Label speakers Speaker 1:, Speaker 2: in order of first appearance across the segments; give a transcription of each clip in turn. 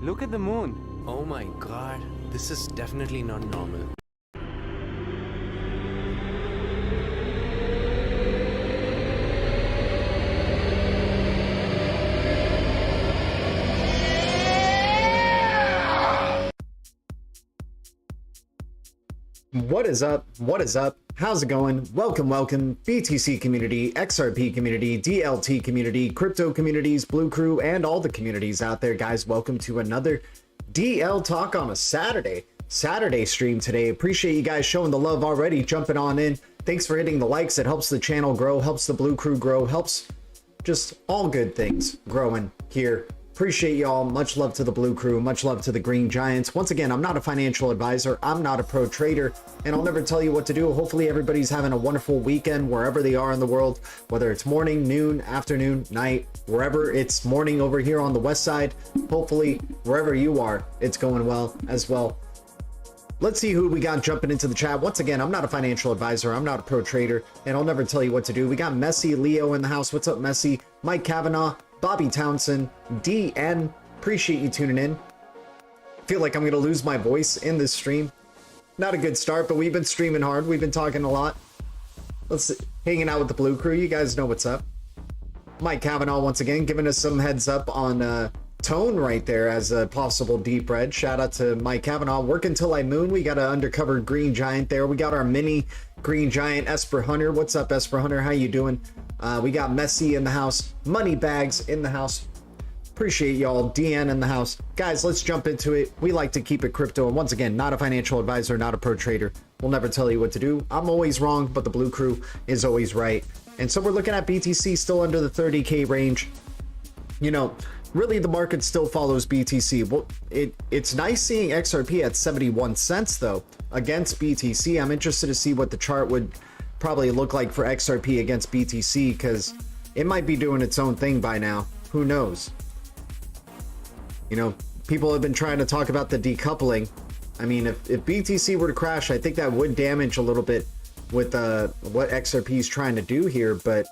Speaker 1: Look at the moon.
Speaker 2: Oh my god, this is definitely not normal.
Speaker 3: What is up? What is up? How's it going? Welcome, BTC community, XRP community, DLT community, crypto communities, Blue Crew, and all the communities out there, guys. Welcome to another DL Talk on a Saturday stream today. Appreciate you guys showing the love already, jumping on in. Thanks for hitting the likes. It helps the channel grow, helps the Blue Crew grow, helps just all good things growing here. Appreciate y'all. Much love to the Blue Crew. Much love to the Green Giants. Once again, I'm not a financial advisor. I'm not a pro trader, and I'll never tell you what to do. Hopefully everybody's having a wonderful weekend wherever they are in the world, whether it's morning, noon, afternoon, night, wherever it's morning over here on the west side. Hopefully wherever you are, it's going well as well. Let's see who we got jumping into the chat. Once again, I'm not a financial advisor. I'm not a pro trader, and I'll never tell you what to do. We got Messi, Leo in the house. What's up, Messi? Mike Kavanaugh, Bobby Townsend, DN. Appreciate you tuning in. Feel like I'm going to lose my voice in this stream. Not a good start, but we've been streaming hard. We've been talking a lot. Let's hanging out with the Blue Crew. You guys know what's up. Mike Kavanaugh, once again, giving us some heads up on Tone right there as a possible deep red. Shout out to Mike Kavanaugh. Work until I moon. We got an undercover Green Giant there. We got our mini Green Giant, Esper Hunter. What's up, Esper Hunter? How you doing? We got Messi in the house. Money Bags in the house. Appreciate y'all. DN in the house. Guys, let's jump into it. We like to keep it crypto. And once again, not a financial advisor, not a pro trader. We'll never tell you what to do. I'm always wrong, but the Blue Crew is always right. And so we're looking at BTC still under the 30K range. You know, really the market still follows BTC. Well, it's nice seeing XRP at 71 cents though against BTC. I'm interested to see what the chart would probably look like for XRP against BTC, because it might be doing its own thing by now. Who knows? You know, people have been trying to talk about the decoupling. I mean, if BTC were to crash, I think that would damage a little bit with what XRP is trying to do here, but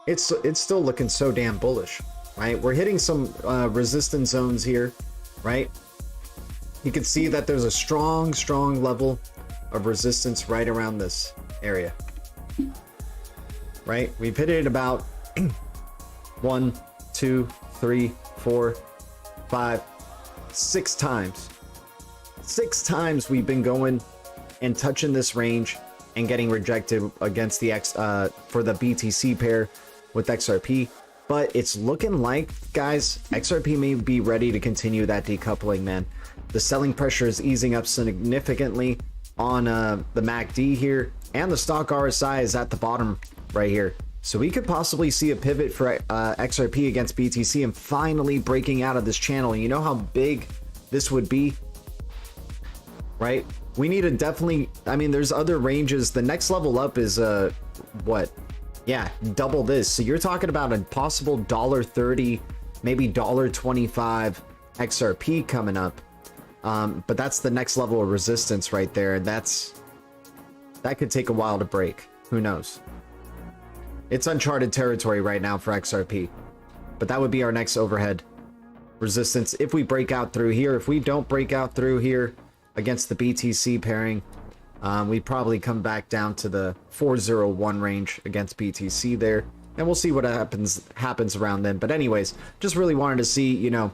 Speaker 3: it's still looking so damn bullish, right? We're hitting some resistance zones here, right? You can see that there's a strong level of resistance right around this area, right? We've hit it about 1, 2, 3, 4, 5, 6 times. 6 times we've been going and touching this range and getting rejected against the for the BTC pair with XRP. But it's looking like, guys, XRP may be ready to continue that decoupling, man. The selling pressure is easing up significantly on the MACD here, and the stock RSI is at the bottom right here. So we could possibly see a pivot for XRP against BTC and finally breaking out of this channel. You know how big this would be, right? We need to definitely, I mean, there's other ranges. The next level up is what? Yeah, double this. So you're talking about a possible $1.30, maybe $1.25 XRP coming up. But that's the next level of resistance right there. That could take a while to break. Who knows? It's uncharted territory right now for XRP. But that would be our next overhead resistance if we break out through here. If we don't break out through here against the BTC pairing, we probably come back down to the 401 range against BTC there, and we'll see what happens around then. But anyways, just really wanted to see, you know,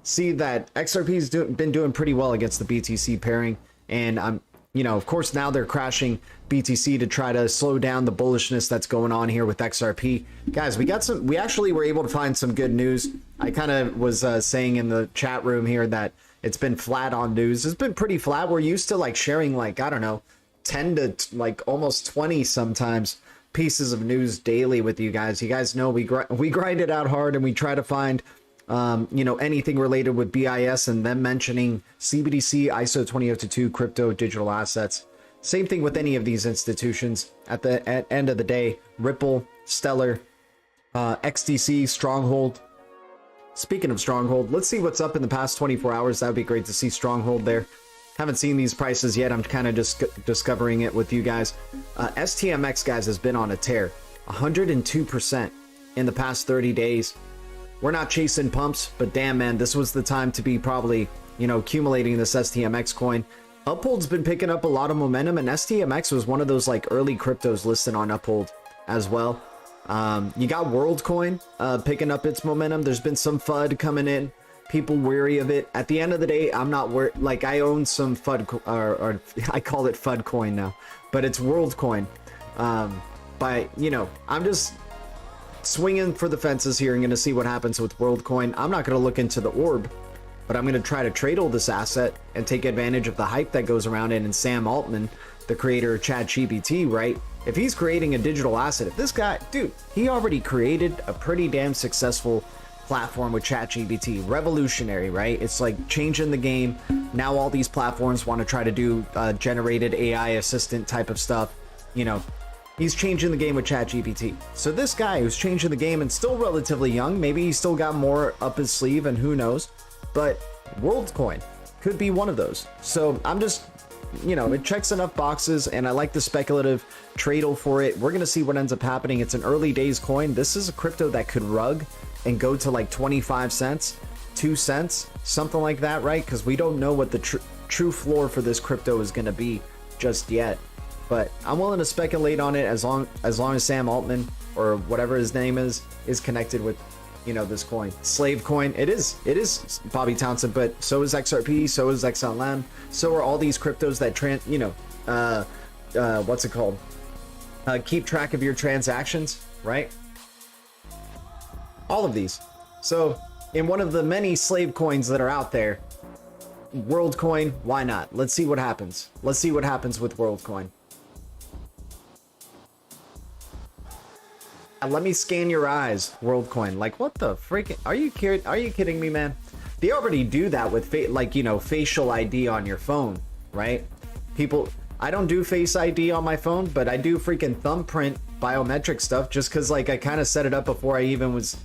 Speaker 3: see that XRP's been doing pretty well against the BTC pairing, and you know, of course now they're crashing BTC to try to slow down the bullishness that's going on here with XRP. Guys, we actually were able to find some good news. I kind of was saying in the chat room here that it's been flat on news. It's been pretty flat. We're used to like sharing like, I don't know, 10 to like almost 20 sometimes pieces of news daily with you guys. You guys know we grind it out hard, and we try to find you know, anything related with BIS and them mentioning CBDC, ISO 20022, crypto, digital assets. Same thing with any of these institutions. At end of the day, Ripple, Stellar, XDC, Stronghold. Speaking of Stronghold, let's see what's up in the past 24 hours. That would be great to see Stronghold there. Haven't seen these prices yet. I'm kind of just discovering it with you guys. STMX, guys, has been on a tear. 102% in the past 30 days. We're not chasing pumps, but damn, man, this was the time to be probably, you know, accumulating this STMX coin. Uphold's been picking up a lot of momentum, and STMX was one of those like early cryptos listed on Uphold as well. You got WorldCoin picking up its momentum. There's been some FUD coming in. People wary of it. At the end of the day, I'm not worried. Like, I own some FUD, or I call it FUD coin now, but it's WorldCoin. But you know, I'm just swinging for the fences here and going to see what happens with WorldCoin. I'm not going to look into the orb, but I'm going to try to trade this asset and take advantage of the hype that goes around it. And Sam Altman, the creator of ChatGPT, right? If he's creating a digital asset, if this guy, dude, he already created a pretty damn successful platform with ChatGPT. Revolutionary, right? It's like changing the game. Now all these platforms want to try to do generated AI assistant type of stuff. You know, he's changing the game with ChatGPT. So this guy who's changing the game and still relatively young, maybe he's still got more up his sleeve, and who knows, but WorldCoin could be one of those. So I'm just, you know, it checks enough boxes, and I like the speculative tradle for it. We're going to see what ends up happening. It's an early days coin. This is a crypto that could rug and go to like 25 cents, 2 cents, something like that, right? Because we don't know what the true floor for this crypto is going to be just yet. But I'm willing to speculate on it as long as Sam Altman, or whatever his name is connected with, you know, this coin. Slave coin. It is Bobby Townsend, but so is XRP, so is XLM, so are all these cryptos that you know, what's it called? Keep track of your transactions, right? All of these. So in one of the many slave coins that are out there, WorldCoin, why not? Let's see what happens. Let's see what happens with WorldCoin. Let me scan your eyes, WorldCoin. Like, what the freaking? Are you kidding me, man? They already do that with like, you know, facial ID on your phone, right? People, I don't do Face ID on my phone, but I do freaking thumbprint biometric stuff just because, like, I kind of set it up before I even was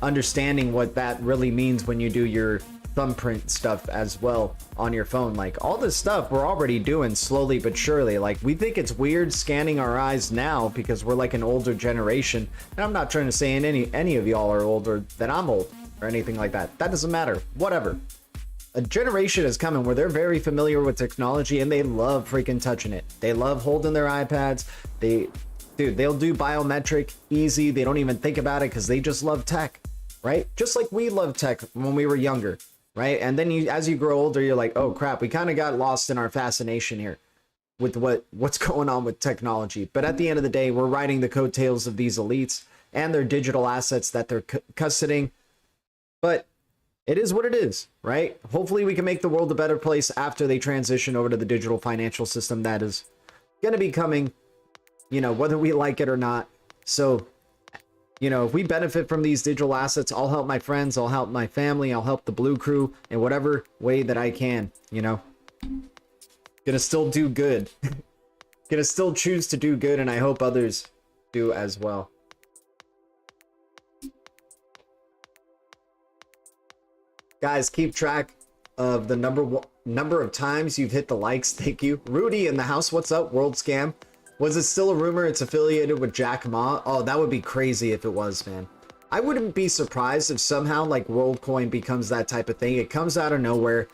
Speaker 3: understanding what that really means when you do your thumbprint stuff as well on your phone. Like, all this stuff we're already doing slowly but surely. Like, we think it's weird scanning our eyes now because we're like an older generation, and I'm not trying to say any of y'all are older than I'm old or anything like that. That doesn't matter. Whatever. A generation is coming where they're very familiar with technology and they love freaking touching it. They love holding their iPads. They'll do biometric easy. They don't even think about it because they just love tech, right? Just like we love tech when we were younger, right? And then as you grow older, you're like, oh crap, we kind of got lost in our fascination here with what's going on with technology. But at the end of the day, we're riding the coattails of these elites and their digital assets that they're custodying. But it is what it is, right? Hopefully we can make the world a better place after they transition over to the digital financial system that is going to be coming, you know, whether we like it or not. So, you know, if we benefit from these digital assets, I'll help my friends, I'll help my family, I'll help the Blue Crew in whatever way that I can, you know. Gonna still do good. Gonna still choose to do good, and I hope others do as well. Guys, keep track of the number of times you've hit the likes. Thank you. Rudy in the house, what's up? World Scam. Was it still a rumor it's affiliated with Jack Ma? Oh, that would be crazy if it was, man. I wouldn't be surprised if somehow like WorldCoin becomes that type of thing. It comes out of nowhere.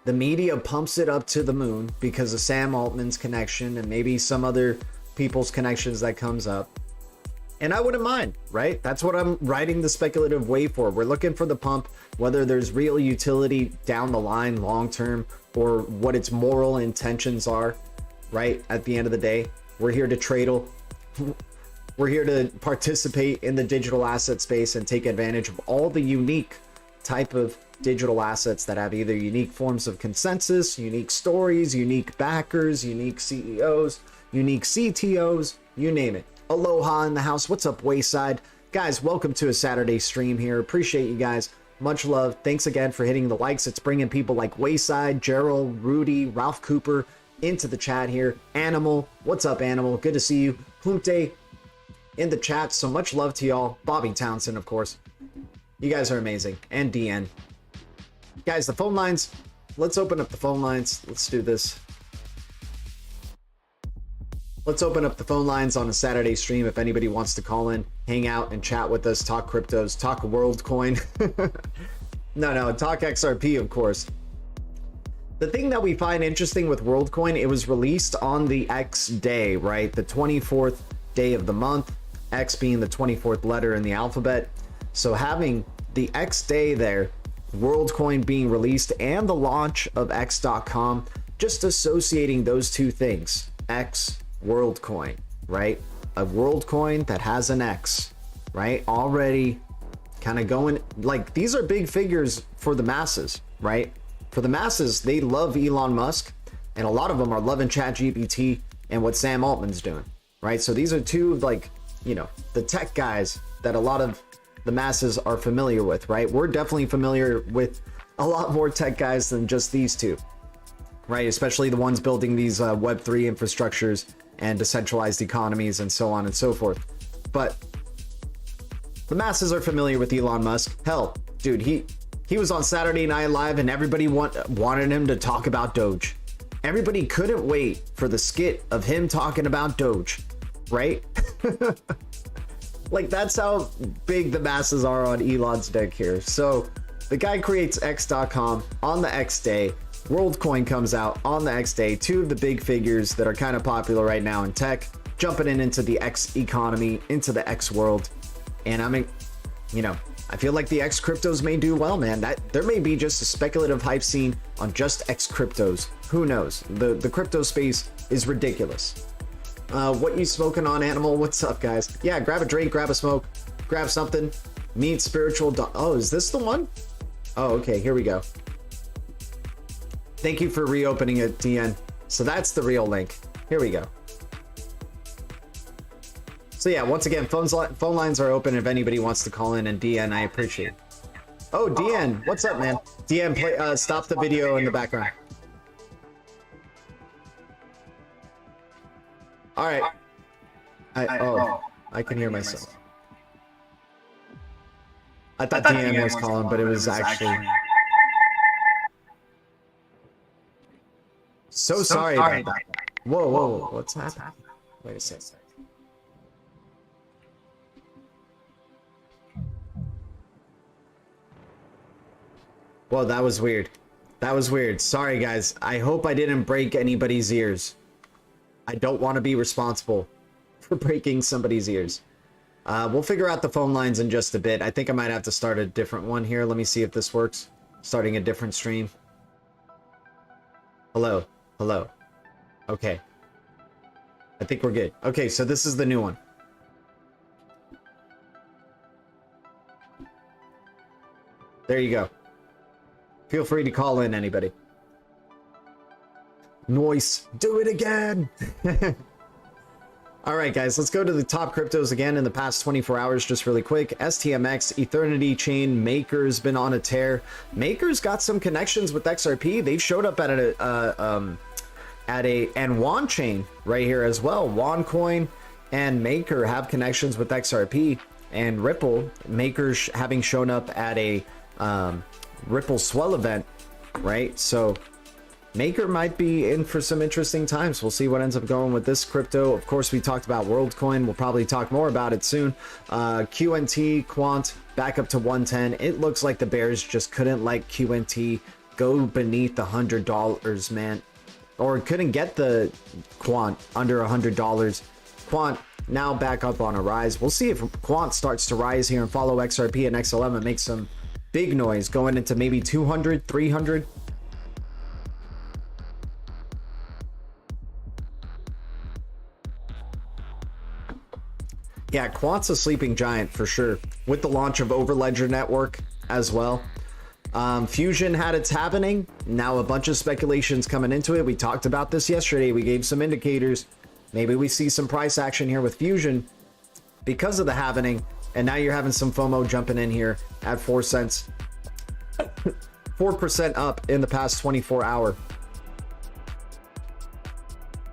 Speaker 3: The media pumps it up to the moon because of Sam Altman's connection and maybe some other people's connections that comes up. And I wouldn't mind, right? That's what I'm riding the speculative wave for. We're looking for the pump, whether there's real utility down the line long term or what its moral intentions are, right? At the end of the day, we're here to tradle. We're here to participate in the digital asset space and take advantage of all the unique type of digital assets that have either unique forms of consensus, unique stories, unique backers, unique CEOs, unique CTOs, you name it. Aloha in the house. What's up, Wayside? Guys, welcome to a Saturday stream here. Appreciate you guys. Much love. Thanks again for hitting the likes. It's bringing people like Wayside, Gerald, Rudy, Ralph Cooper into the chat here. Animal. What's up, Animal? Good to see you. Hunte in the chat. So much love to y'all. Bobby Townsend, of course. You guys are amazing. And DN. Guys, the phone lines. Let's open up the phone lines. Let's do this. Let's open up the phone lines on a Saturday stream if anybody wants to call in, hang out, and chat with us, talk cryptos, talk WorldCoin. No, talk XRP, of course. The thing that we find interesting with WorldCoin, it was released on the X day, right? The 24th day of the month, X being the 24th letter in the alphabet. So having the X day there, WorldCoin being released, and the launch of X.com, just associating those two things, X, WorldCoin, right? A WorldCoin that has an X, right? Already kind of going, like, these are big figures for the masses, right? For the masses, they love Elon Musk, and a lot of them are loving ChatGPT and what Sam Altman's doing, right? So these are two, like, you know, the tech guys that a lot of the masses are familiar with, right? We're definitely familiar with a lot more tech guys than just these two, right? Especially the ones building these Web3 infrastructures and decentralized economies and so on and so forth. But the masses are familiar with Elon Musk. Hell, dude, he was on Saturday Night Live and everybody wanted him to talk about Doge. Everybody couldn't wait for the skit of him talking about Doge, right? Like, that's how big the masses are on Elon's dick here. So the guy creates X.com on the X day. WorldCoin comes out on the X day. Two of the big figures that are kind of popular right now in tech, jumping into the X economy, into the X world. And I mean, you know, I feel like the X cryptos may do well, man. That there may be just a speculative hype scene on just X cryptos. Who knows? The crypto space is ridiculous. What you smoking on, Animal? What's up, guys? Yeah, grab a drink, grab a smoke, grab something. Meet spiritual. Oh, is this the one? Oh, okay. Here we go. Thank you for reopening it, DN. So that's the real link. Here we go. So yeah, once again, phone lines are open if anybody wants to call in, and DN, I appreciate it. Oh, DN, what's up, man? DN, play, stop the video in the background. All right. I can hear myself. I thought DN was calling, but it was actually... So sorry about that. Whoa, what's happening? Wait a second. Whoa, that was weird. That was weird. Sorry, guys. I hope I didn't break anybody's ears. I don't want to be responsible for breaking somebody's ears. We'll figure out the phone lines in just a bit. I think I might have to start a different one here. Let me see if this works. Starting a different stream. Hello. Hello. Okay. I think we're good. Okay, so this is the new one. There you go. Feel free to call in, anybody. Noise. Do it again. All right, guys, let's go to the top cryptos again in the past 24 hours, just really quick. STMX, Eternity Chain, Maker's been on a tear. Maker's got some connections with XRP. They've showed up at and Wan Chain right here as well. Wan Coin and Maker have connections with XRP, and Ripple, Maker's having shown up at a Ripple Swell event, right? So Maker might be in for some interesting times. We'll see what ends up going with this crypto. Of course, we talked about WorldCoin. We'll probably talk more about it soon. QNT, Quant, back up to 110. It looks like the bears just couldn't let QNT go beneath the $100, man. Or couldn't get the Quant under $100. Quant now back up on a rise. We'll see if Quant starts to rise here and follow XRP and XLM and make some big noise going into maybe 200, 300. Yeah, Quant's a sleeping giant for sure, with the launch of Overledger Network as well. Fusion had its happening. Now a bunch of speculations coming into it. We talked about this yesterday. We gave some indicators. Maybe we see some price action here with Fusion because of the happening. And now you're having some FOMO jumping in here at 4 cents. 4% up in the past 24 hour.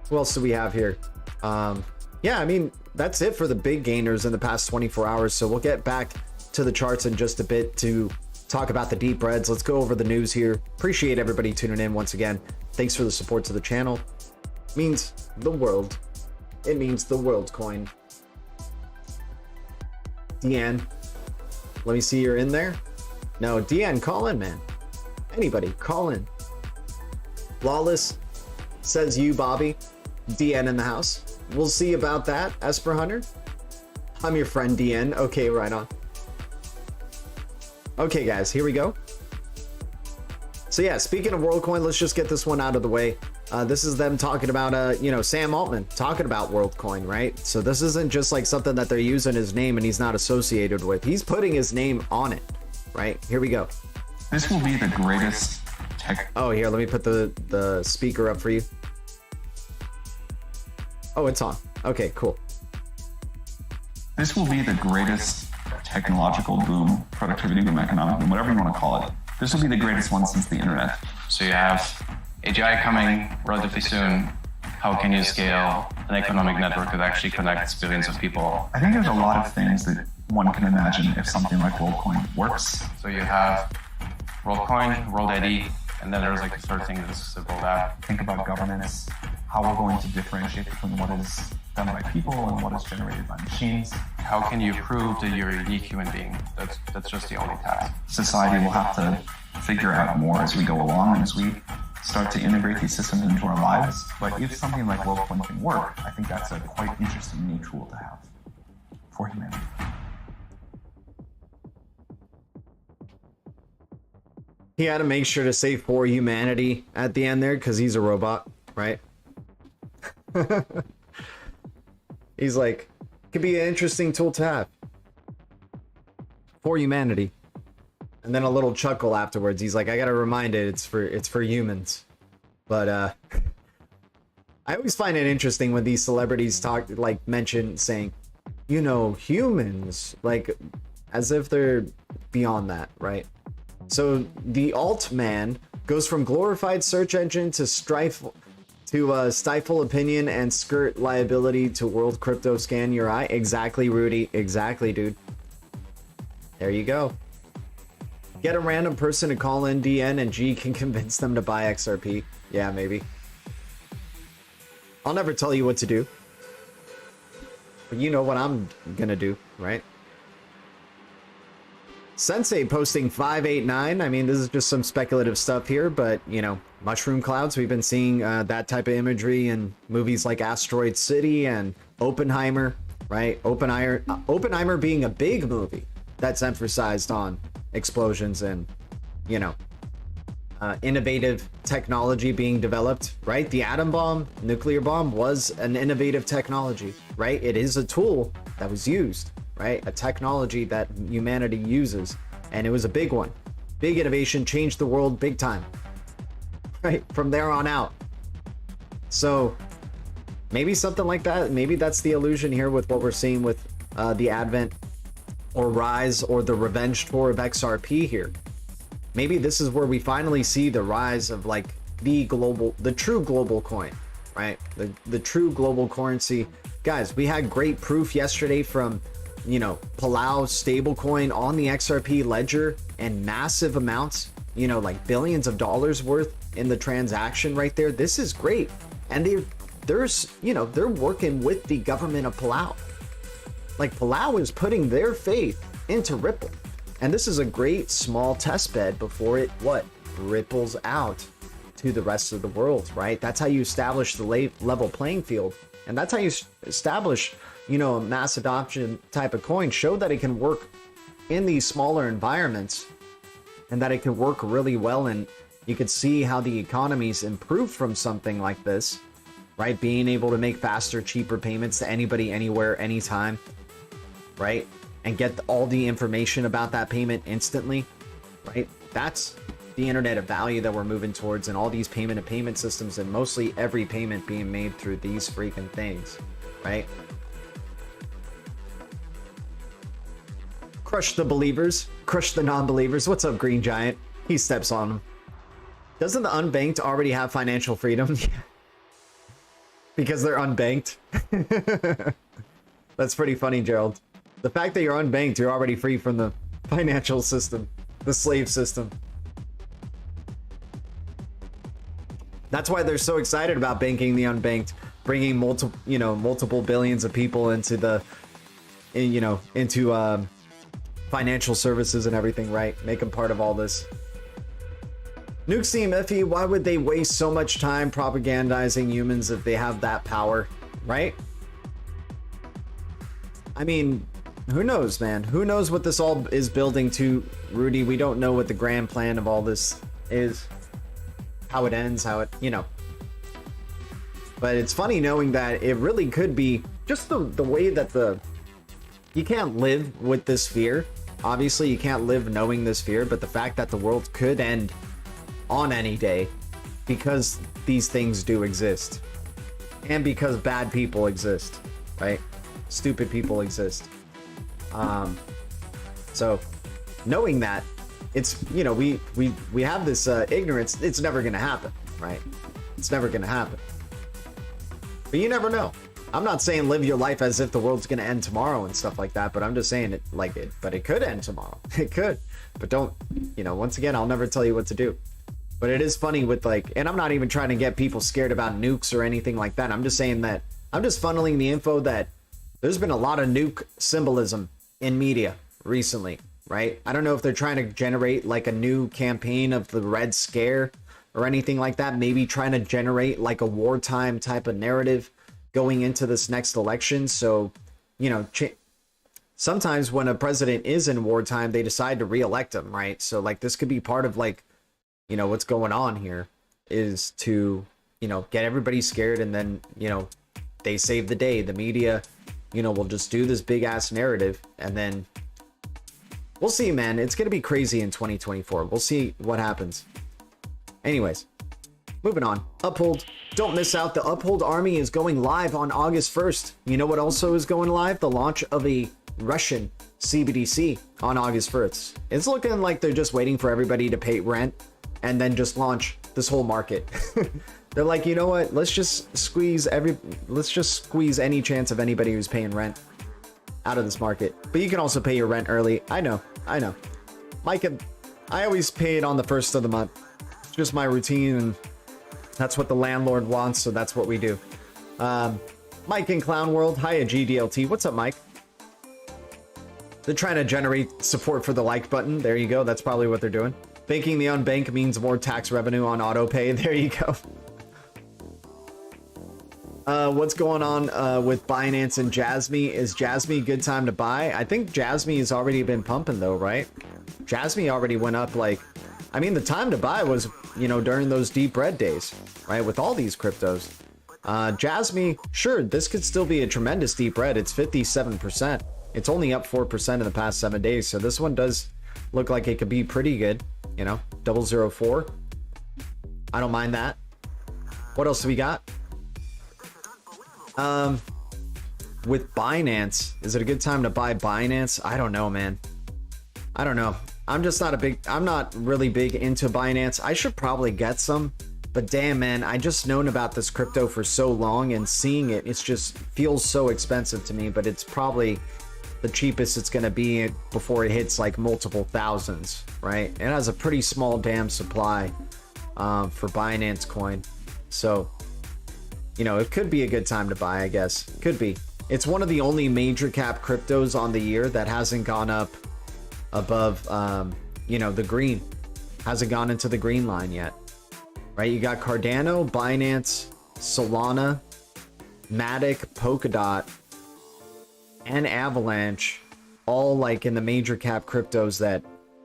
Speaker 3: What else do we have here? Yeah, I mean, that's it for the big gainers in the past 24 hours. So we'll get back to the charts in just a bit to talk about the deep reds. Let's go over the news here. Appreciate everybody tuning in once again. Thanks for the support to the channel. It means the world. It means the world coin. Deanne, let me see you're in there. No, Deanne, call in, man. Anybody, call in. Flawless, says you, Bobby. Deanne in the house. We'll see about that, Esper Hunter. I'm your friend, Deanne. Okay, right on. Okay, guys, here we go. So yeah, speaking of WorldCoin, let's just get this one out of the way. This is them talking about, you know, Sam Altman talking about WorldCoin, right? So this isn't just like something that they're using his name and he's not associated with. He's putting his name on it, right? Here we go.
Speaker 4: This will be the greatest tech.
Speaker 3: Oh, here, let me put the speaker up for you. Oh, it's on. Okay, cool.
Speaker 4: This will be the greatest technological boom, productivity boom, economic boom, whatever you want to call it. This will be the greatest one since the internet.
Speaker 5: So you have AGI coming relatively soon. How can you scale an economic network that actually connects billions of people?
Speaker 4: I think there's a lot of things that one can imagine if something like WorldCoin works.
Speaker 5: So you have WorldCoin, World ID, and then there's like a third thing that's rolled out.
Speaker 4: Think about governance, how we're going to differentiate between what is done by people and what is generated by machines.
Speaker 5: How can you prove that you're a unique human being? That's just the only task.
Speaker 4: Society will have to figure out more as we go along and as we start to integrate these systems into our lives. But if something like WorldCoin can work, I think that's a quite interesting new tool to have for humanity.
Speaker 3: He had to make sure to say for humanity at the end there because he's a robot, right? He's like, could be an interesting tool to have for humanity. And then a little chuckle afterwards. He's like, I gotta remind it, it's for humans. But I always find it interesting when these celebrities talk, like mention saying you know, humans, like as if they're beyond that, right? So the alt man goes from glorified search engine to stifle opinion and skirt liability to world crypto scan your eye. Exactly, Rudy. Exactly, dude. There you go. Get a random person to call in DN and G can convince them to buy XRP. Yeah, maybe. I'll never tell you what to do. But you know what I'm gonna do, right? Sensei posting 589. I mean, this is just some speculative stuff here, but you know, mushroom clouds. We've been seeing that type of imagery in movies like Asteroid City and Oppenheimer, right? Oppenheimer being a big movie that's emphasized on explosions and, you know, innovative technology being developed, right? The atom bomb, nuclear bomb was an innovative technology, right? It is a tool that was used, right? A technology that humanity uses, and it was a big one. Big innovation, changed the world big time, right? From there on out. So maybe something like that. Maybe that's the illusion here with what we're seeing with the advent or rise or the revenge tour of XRP here. Maybe this is where we finally see the rise of like the true global coin, right? The true global currency. Guys, we had great proof yesterday from, you know, Palau stablecoin on the XRP ledger and massive amounts, you know, like billions of dollars worth in the transaction right there. This is great. And they're working with the government of Palau. Like Palau is putting their faith into Ripple. And this is a great small test bed before it ripples out to the rest of the world, right? That's how you establish the level playing field. And that's how you establish, you know, a mass adoption type of coin. Show that it can work in these smaller environments and that it can work really well. And you could see how the economies improve from something like this, right? Being able to make faster, cheaper payments to anybody, anywhere, anytime, right? And get all the information about that payment instantly, right? That's the internet of value that we're moving towards, and all these payment systems, and mostly every payment being made through these freaking things, right? Crush the believers, crush the non-believers. What's up, Green Giant? He steps on them. Doesn't the unbanked already have financial freedom? Because they're unbanked. That's pretty funny, Gerald. The fact that you're unbanked, you're already free from the financial system, the slave system. That's why they're so excited about banking the unbanked, bringing multiple billions of people into financial services and everything, right? Make them part of all this. Nuke Team Effie, why would they waste so much time propagandizing humans if they have that power, right? I mean, who knows, man? Who knows what this all is building to, Rudy? We don't know what the grand plan of all this is, how it ends, how it, you know. But it's funny knowing that it really could be just the way that you can't live with this fear. Obviously, you can't live knowing this fear, but the fact that the world could end on any day because these things do exist. And because bad people exist, right? Stupid people exist. So knowing that, it's, you know, we have this ignorance. It's never gonna happen, right? It's never gonna happen. But you never know. I'm not saying live your life as if the world's gonna end tomorrow and stuff like that, but I'm just saying but it could end tomorrow. It could. But don't, you know, once again, I'll never tell you what to do. But it is funny with and I'm not even trying to get people scared about nukes or anything like that. I'm just saying that I'm just funneling the info that there's been a lot of nuke symbolism in media recently, right? I don't know if they're trying to generate like a new campaign of the Red Scare or anything like that. Maybe trying to generate like a wartime type of narrative going into this next election. So, you know, sometimes when a president is in wartime, they decide to re-elect him, right? So like this could be part of like, you know, what's going on here is to, you know, get everybody scared, and then, you know, they save the day. The media, you know, will just do this big ass narrative, and then we'll see, man. It's going to be crazy in 2024. We'll see what happens. Anyways, moving on. Uphold. Don't miss out. The Uphold Army is going live on August 1st. You know what also is going live? The launch of a Russian CBDC on August 1st. It's looking like they're just waiting for everybody to pay rent and then just launch this whole market. They're like, you know what? Let's just squeeze any chance of anybody who's paying rent out of this market. But you can also pay your rent early. I know. Mike, I always pay it on the 1st of the month. It's just my routine, and that's what the landlord wants, so that's what we do. Mike in Clown World. Hiya, GDLT. What's up, Mike? They're trying to generate support for the like button. There you go. That's probably what they're doing. Banking the unbank means more tax revenue on auto pay. There you go. What's going on with Binance and Jasmy? Is Jasmy a good time to buy? I think Jasmy has already been pumping though, right? Jasmy already went up like, I mean, the time to buy was, you know, during those deep red days, right? With all these cryptos. Jasmy, sure, this could still be a tremendous deep red. It's 57%. It's only up 4% in the past 7 days. So this one does look like it could be pretty good, you know, 004. I don't mind that. What else do we got? With Binance, is it a good time to buy Binance? I don't know, man. I don't know. I'm not really big into Binance. I should probably get some, but damn, man, I just known about this crypto for so long, and seeing it, it's just feels so expensive to me, but it's probably the cheapest it's going to be before it hits like multiple thousands, right? It has a pretty small damn supply for Binance coin. So, you know, it could be a good time to buy, I guess. Could be. It's one of the only major cap cryptos on the year that hasn't gone up above, you know, the green. Hasn't gone into the green line yet. Right? You got Cardano, Binance, Solana, Matic, Polkadot, and Avalanche, all like in the major cap cryptos that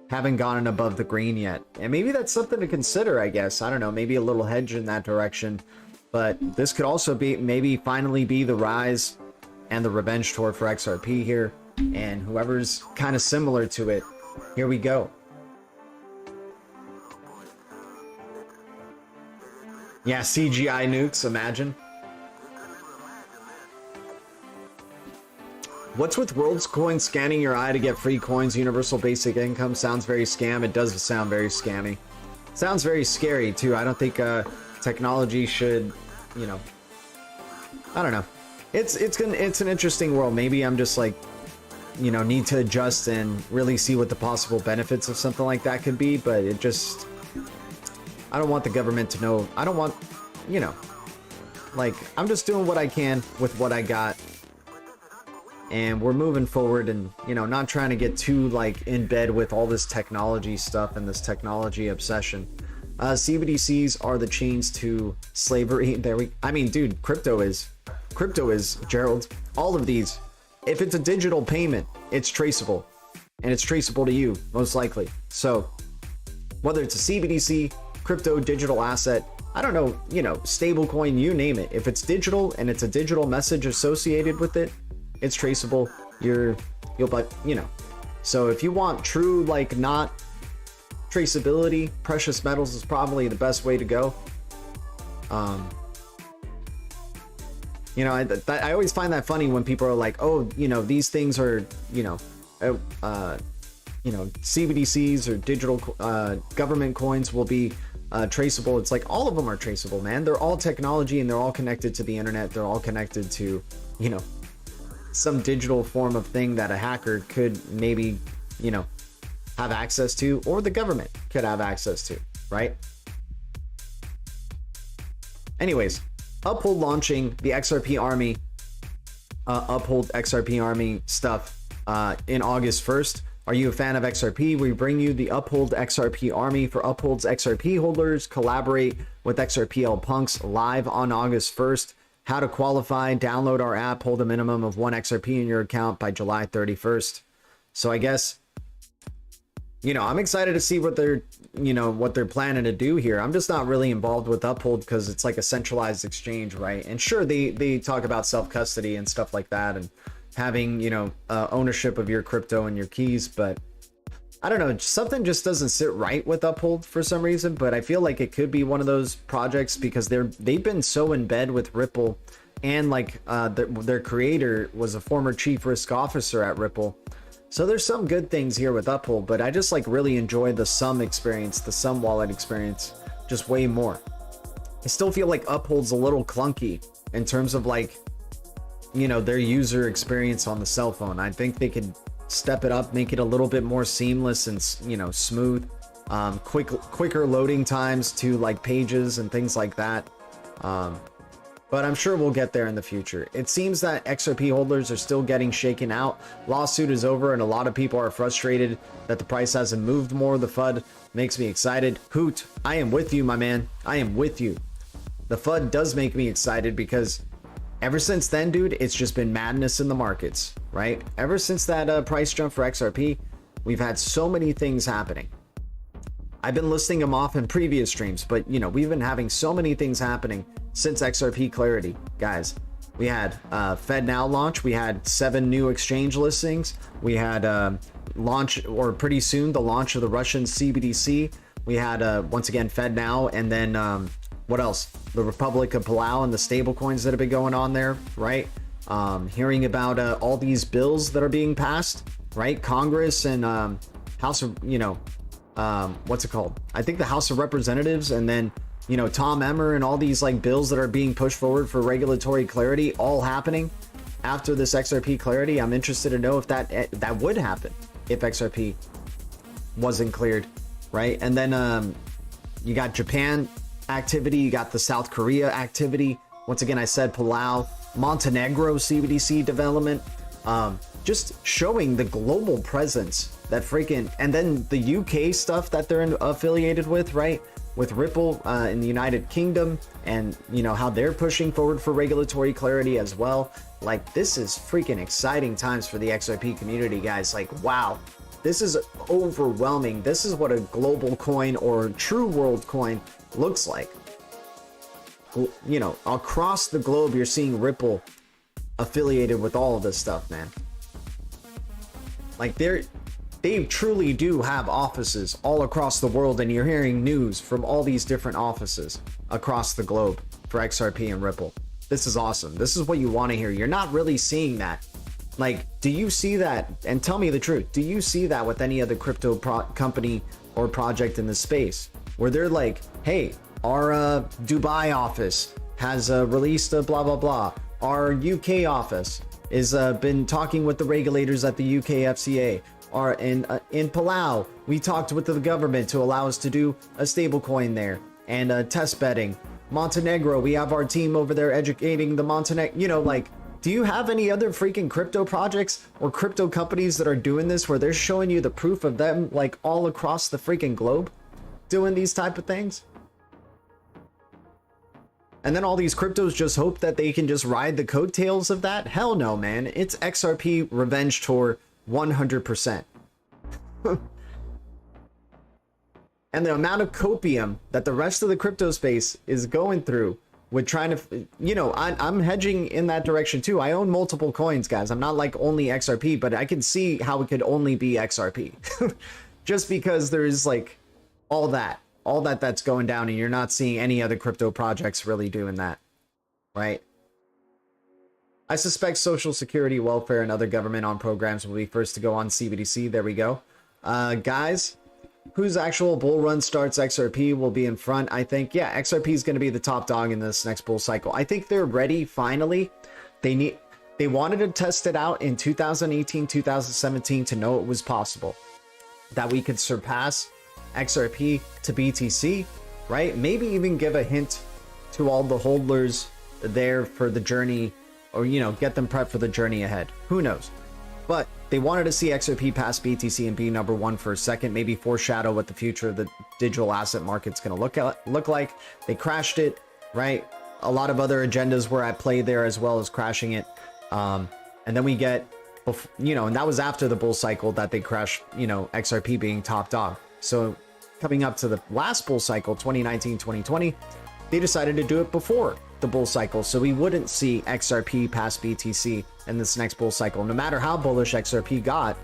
Speaker 3: haven't gone above the green yet. And maybe that's something to consider, I guess. I don't know, maybe a little hedge in that direction. But this could also be, maybe finally be the rise and the revenge tour for XRP here. And whoever's kind of similar to it, here we go. Yeah, CGI nukes, imagine. What's with WorldsCoin scanning your eye to get free coins? Universal basic income sounds very scam. It does sound very scammy. Sounds very scary too. I don't think technology should, you know, I don't know. It's an interesting world. Maybe I'm just like, you know, need to adjust and really see what the possible benefits of something like that could be. But it just, I don't want the government to know. I don't want, you know, like, I'm just doing what I can with what I got. And we're moving forward, and, you know, not trying to get too like in bed with all this technology stuff and this technology obsession. CBDCs are the chains to slavery. I mean, dude, crypto is Gerald. All of these, if it's a digital payment, it's traceable, and it's traceable to you most likely. So whether it's a CBDC, crypto, digital asset, I don't know, you know, stablecoin, you name it. If it's digital and it's a digital message associated with it, it's traceable. But you know, so if you want true, like, not traceability, precious metals is probably the best way to go. You know, I always find that funny when people are like, oh, you know, these things are, you know, CBDCs or digital government coins will be traceable. It's like, all of them are traceable, man. They're all technology, and they're all connected to the internet. They're all connected to, you know, some digital form of thing that a hacker could maybe, you know, have access to, or the government could have access to, right? Anyways, Uphold launching the XRP Army, Uphold XRP Army stuff in August 1st. Are you a fan of XRP? We bring you the Uphold XRP Army for Uphold's XRP holders. Collaborate with XRPL punks live on August 1st. How to qualify: download our app, hold a minimum of 1 XRP in your account by July 31st. So I guess, you know, I'm excited to see what they're planning to do here. I'm just not really involved with Uphold because it's like a centralized exchange, right? And sure, they talk about self-custody and stuff like that, and having, you know, ownership of your crypto and your keys, but I don't know, something just doesn't sit right with Uphold for some reason, but I feel like it could be one of those projects because they've been so in bed with Ripple, and like their creator was a former chief risk officer at Ripple. So there's some good things here with Uphold, but I just like really enjoy the Sum experience, the Sum wallet experience, just way more. I still feel like Uphold's a little clunky in terms of like, you know, their user experience on the cell phone. I think they could step it up, make it a little bit more seamless and, you know, smooth, quicker loading times to like pages and things like that. But I'm sure we'll get there in the future. It seems that XRP holders are still getting shaken out. Lawsuit is over and a lot of people are frustrated that the price hasn't moved more. The FUD makes me excited. Hoot, I am with you, my man. I am with you. The FUD does make me excited because ever since then, dude, it's just been madness in the markets, right? Ever since that price jump for XRP, we've had so many things happening. I've been listing them off in previous streams, but you know, we've been having so many things happening since XRP clarity, guys. We had FedNow launch. We had 7 new exchange listings. We had launch, or pretty soon, the launch of the Russian CBDC. We had once again FedNow, and then what else? The Republic of Palau and the stable coins that have been going on there, right? Hearing about all these bills that are being passed, right? Congress and House of, you know, what's it called? I think the House of Representatives, and then, you know, Tom Emmer and all these like bills that are being pushed forward for regulatory clarity, all happening after this XRP clarity. I'm interested to know if that would happen if XRP wasn't cleared, right? And then you got Japan activity, you got the South Korea activity. Once again, I said Palau, Montenegro CBDC development, just showing the global presence that freaking, and then the UK stuff that they're affiliated with, right? With Ripple in the United Kingdom, and you know how they're pushing forward for regulatory clarity as well. Like, this is freaking exciting times for the XRP community, guys. Like, wow, this is overwhelming. This is what a global coin or true world coin looks like. You know, across the globe, you're seeing Ripple affiliated with all of this stuff, man. Like, they truly do have offices all across the world, and you're hearing news from all these different offices across the globe for XRP and Ripple. This is awesome. This is what you want to hear. You're not really seeing that. Like, do you see that? And tell me the truth. Do you see that with any other crypto company or project in the space where they're like, hey, our Dubai office has released a blah, blah, blah. Our UK office is been talking with the regulators at the UK FCA. Or in Palau, we talked with the government to allow us to do a stablecoin there and test betting. Montenegro, we have our team over there educating the Montenegro. You know, like, do you have any other freaking crypto projects or crypto companies that are doing this where they're showing you the proof of them like all across the freaking globe doing these type of things? And then all these cryptos just hope that they can just ride the coattails of that? Hell no, man. It's XRP revenge tour 100%. And the amount of copium that the rest of the crypto space is going through with trying to, you know, I'm hedging in that direction too. I own multiple coins, guys. I'm not like only XRP, but I can see how it could only be XRP. Just because there's like all that's going down, and you're not seeing any other crypto projects really doing that, right? I suspect Social Security, welfare, and other government-owned programs will be first to go on CBDC. There we go. Guys, whose actual bull run starts XRP will be in front, I think. Yeah, XRP is going to be the top dog in this next bull cycle. I think they're ready, finally. They wanted to test it out in 2018, 2017 to know it was possible that we could surpass XRP to BTC, right? Maybe even give a hint to all the holders there for the journey, or, you know, get them prepped for the journey ahead. Who knows? But they wanted to see XRP pass BTC and be number one for a second, maybe foreshadow what the future of the digital asset market's going to look like. They crashed it, right? A lot of other agendas were at play there as well as crashing it. And then we get, you know, and that was after the bull cycle that they crashed, you know, XRP being top dog. So coming up to the last bull cycle, 2019, 2020, they decided to do it before the bull cycle, so we wouldn't see XRP pass BTC in this next bull cycle. No matter how bullish XRP got,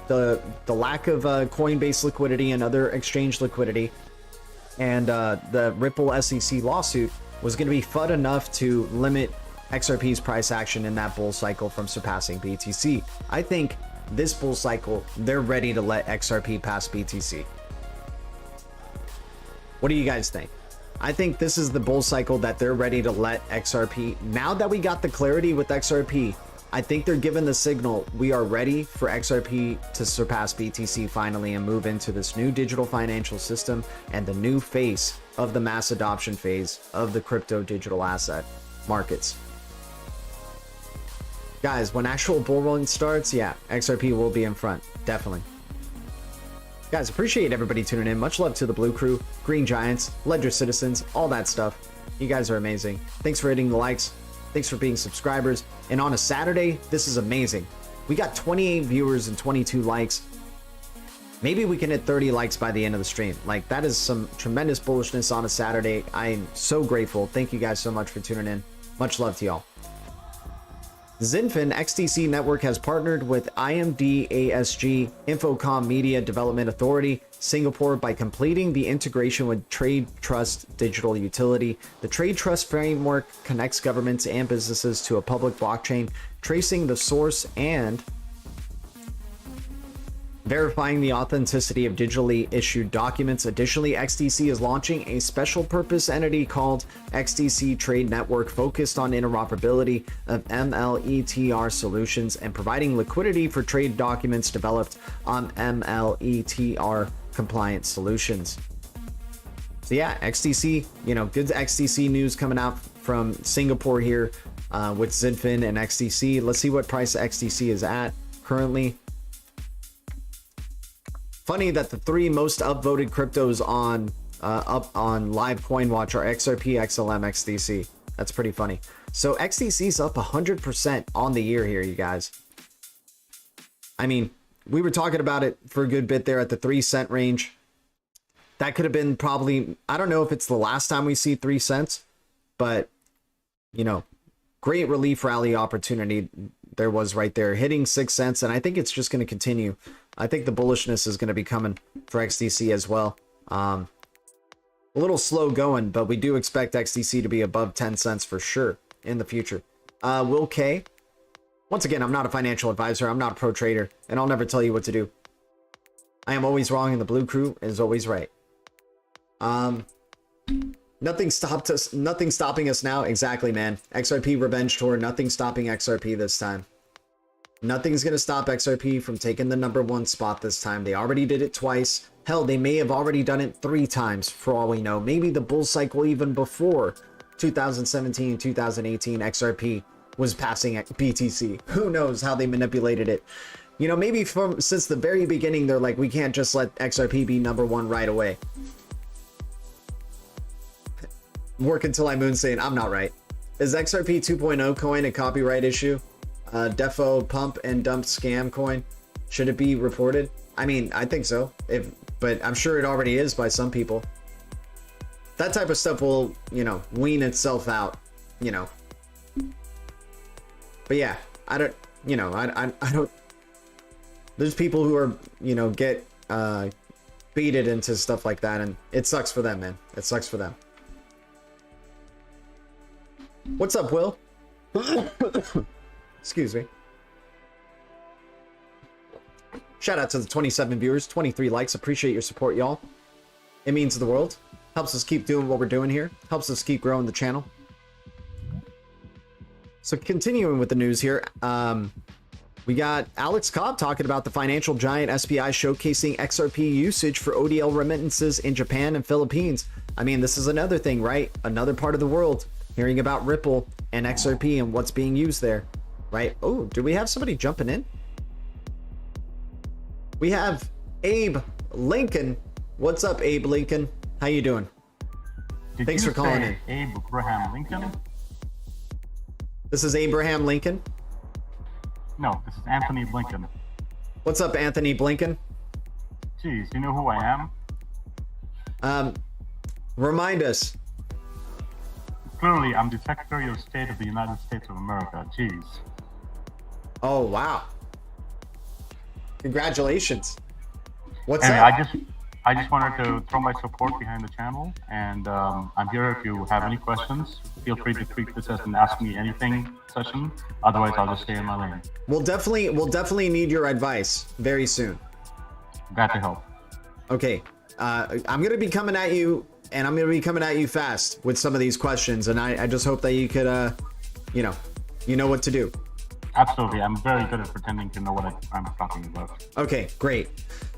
Speaker 3: the lack of Coinbase liquidity and other exchange liquidity, and the Ripple SEC lawsuit was going to be FUD enough to limit XRP's price action in that bull cycle from surpassing BTC. I think this bull cycle, they're ready to let XRP pass BTC. What do you guys think? I think this is the bull cycle that they're ready to let XRP. Now that we got the clarity with XRP, I think they're giving the signal we are ready for XRP to surpass BTC finally and move into this new digital financial system and the new face of the mass adoption phase of the crypto digital asset markets. Guys, when actual bull run starts, yeah, XRP will be in front, definitely. Guys, appreciate everybody tuning in. Much love to the Blue Crew, Green Giants, Ledger Citizens, all that stuff. You guys are amazing. Thanks for hitting the likes. Thanks for being subscribers. And on a Saturday, this is amazing. We got 28 viewers and 22 likes. Maybe we can hit 30 likes by the end of the stream. Like, that is some tremendous bullishness on a Saturday. I am so grateful. Thank you guys so much for tuning in. Much love to y'all. Zinfin XTC Network has partnered with IMD ASG Infocom Media Development Authority Singapore by completing the integration with Trade Trust Digital Utility. The Trade Trust framework connects governments and businesses to a public blockchain, tracing the source and verifying the authenticity of digitally issued documents. Additionally, XTC is launching a special purpose entity called XTC Trade Network, focused on interoperability of MLETR solutions and providing liquidity for trade documents developed on MLETR compliant solutions. So yeah, XTC, you know, good XTC news coming out from Singapore here with Zinfin and XTC. Let's see what price XTC is at currently. Funny that the three most upvoted cryptos on up on live coin watch are XRP, XLM, XDC. That's pretty funny. So XDC is up 100% on the year here, you guys. I mean, we were talking about it for a good bit there at the 3 cent range. That could have been probably, I don't know if it's the last time we see 3 cents, but you know, great relief rally opportunity there was right there, hitting 6 cents, and I think it's just going to continue. I think the bullishness is going to be coming for XDC as well. A little slow going, but we do expect XDC to be above 10 cents for sure in the future. Will K. Once again, I'm not a financial advisor. I'm not a pro trader, and I'll never tell you what to do. I am always wrong, and the Blue Crew is always right. Nothing stopped us. Nothing stopping us now. Exactly, man. XRP revenge tour. Nothing stopping XRP this time. Nothing's going to stop XRP from taking the #1 spot this time. They already did it twice. Hell, they may have already done it 3 times for all we know. Maybe the bull cycle even before 2017, 2018, XRP was passing BTC. Who knows how they manipulated it. You know, maybe since the very beginning, they're like, we can't just let XRP be #1 right away. Work until I moon saying I'm not right. Is XRP 2.0 coin a copyright issue? Defo pump and dump scam coin. Should it be reported? I mean, I think so. But I'm sure it already is by some people. That type of stuff will, you know, wean itself out, you know. But yeah, I don't, you know, I don't. There's people who are, you know, get baited into stuff like that, and it sucks for them, man. It sucks for them. What's up, Will? Excuse me. Shout out to the 27 viewers, 23 likes. Appreciate your support, y'all. It means the world. Helps us keep doing what we're doing here. Helps us keep growing the channel. So continuing with the news here, we got Alex Cobb talking about the financial giant SBI showcasing XRP usage for ODL remittances in Japan and Philippines. I mean, this is another thing, right? Another part of the world. Hearing about Ripple and XRP and what's being used there, right? Oh, do we have somebody jumping in? We have Abe Lincoln. What's up, Abe Lincoln? How you doing? Thanks for calling in.
Speaker 6: Abraham Lincoln?
Speaker 3: This is Abraham Lincoln.
Speaker 6: No, this is Anthony Blinken.
Speaker 3: What's up, Anthony Blinken?
Speaker 6: Jeez, you know who I am?
Speaker 3: Remind us.
Speaker 6: Clearly, I'm the Secretary of State of the United States of America. Jeez.
Speaker 3: Oh, wow. Congratulations. What's
Speaker 6: Anyway,
Speaker 3: up?
Speaker 6: I just wanted to throw my support behind the channel, and I'm here if you have any questions. Feel free to tweet this as an Ask Me Anything session. Otherwise, I'll just stay in my lane.
Speaker 3: We'll definitely need your advice very soon.
Speaker 6: Glad to help.
Speaker 3: Okay, I'm gonna be coming at you, and I'm gonna be coming at you fast with some of these questions, and I just hope that you could, you know what to do.
Speaker 6: Absolutely, I'm very good at pretending to know what I'm talking about.
Speaker 3: Okay, great.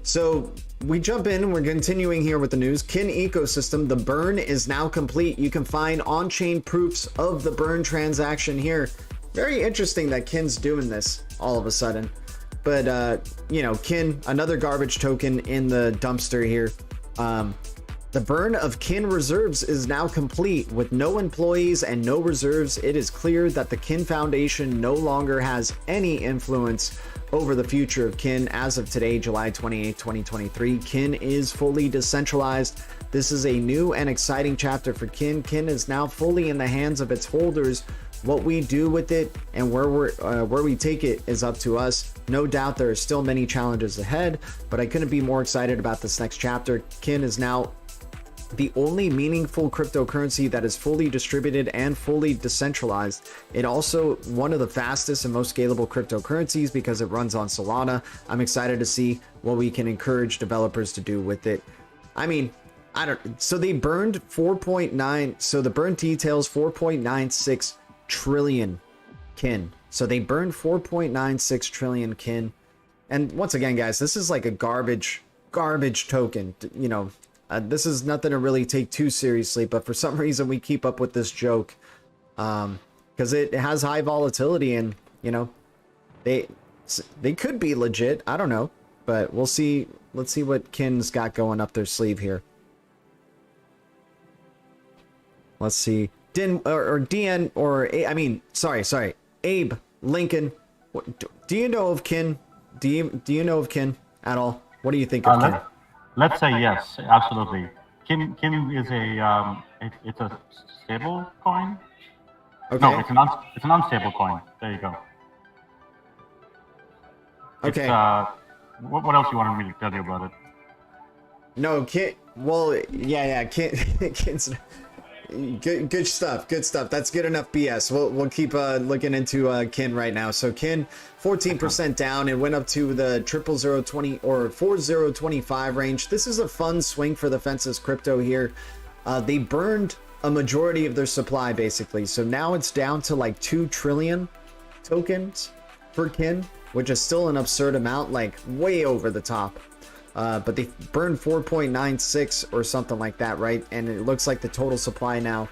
Speaker 3: So we jump in and we're continuing here with the news. Kin ecosystem, the burn is now complete. You can find on-chain proofs of the burn transaction here. Very interesting that Kin's doing this all of a sudden. But, Kin, another garbage token in the dumpster here. The burn of Kin reserves is now complete. With no employees and no reserves, it is clear that the Kin Foundation no longer has any influence over the future of Kin. As of today, July 28, 2023, Kin is fully decentralized. This is a new and exciting chapter for Kin. Kin is now fully in the hands of its holders. What we do with it and where we take it is up to us. No doubt there are still many challenges ahead, but I couldn't be more excited about this next chapter. Kin is now the only meaningful cryptocurrency that is fully distributed and fully decentralized. It also one of the fastest and most scalable cryptocurrencies because it runs on Solana. I'm excited to see what we can encourage developers to do with it. I mean, so they burned 4.9, so the burn details 4.96 trillion Kin. So they burned 4.96 trillion Kin. And once again, guys, this is like a garbage token, this is nothing to really take too seriously, but for some reason we keep up with this joke because it has high volatility, and they could be legit. I don't know, but we'll see. Let's see what Kin's got going up their sleeve here. Let's see. Abe Lincoln. Do you know of Kin? Do you know of Kin at all? What do you think of Kin?
Speaker 6: Let's say yes, absolutely. Kin is it's a stable coin.
Speaker 3: Okay.
Speaker 6: No, it's an unstable coin. There you go.
Speaker 3: Okay.
Speaker 6: What else you wanted me to tell you about it?
Speaker 3: No, Kin. Well, yeah. Kin's good stuff. Good stuff. That's good enough BS. We'll keep looking into Kin right now. So Kin, 14% down. It went up to the 00020 or 4025 range. This is a fun swing for the fences crypto here. They burned a majority of their supply basically. So now it's down to like 2 trillion tokens for Kin, which is still an absurd amount, like way over the top. But they burned 4.96 or something like that, right? And it looks like the total supply now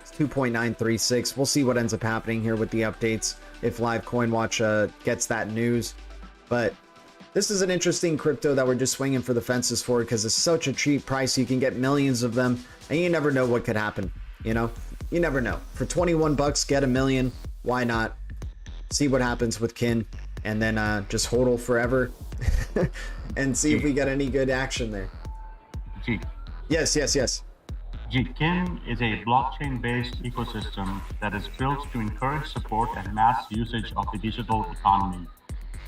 Speaker 3: is 2.936. We'll see what ends up happening here with the updates if Live Coin Watch gets that news. But this is an interesting crypto that we're just swinging for the fences for because it's such a cheap price. You can get millions of them, and you never know what could happen. You never know. For 21 bucks, get a million. Why not? See what happens with Kin, and then just hodl forever. And see if we get any good action there.
Speaker 6: G.
Speaker 3: Yes.
Speaker 6: Kin is a blockchain-based ecosystem that is built to encourage support and mass usage of the digital economy.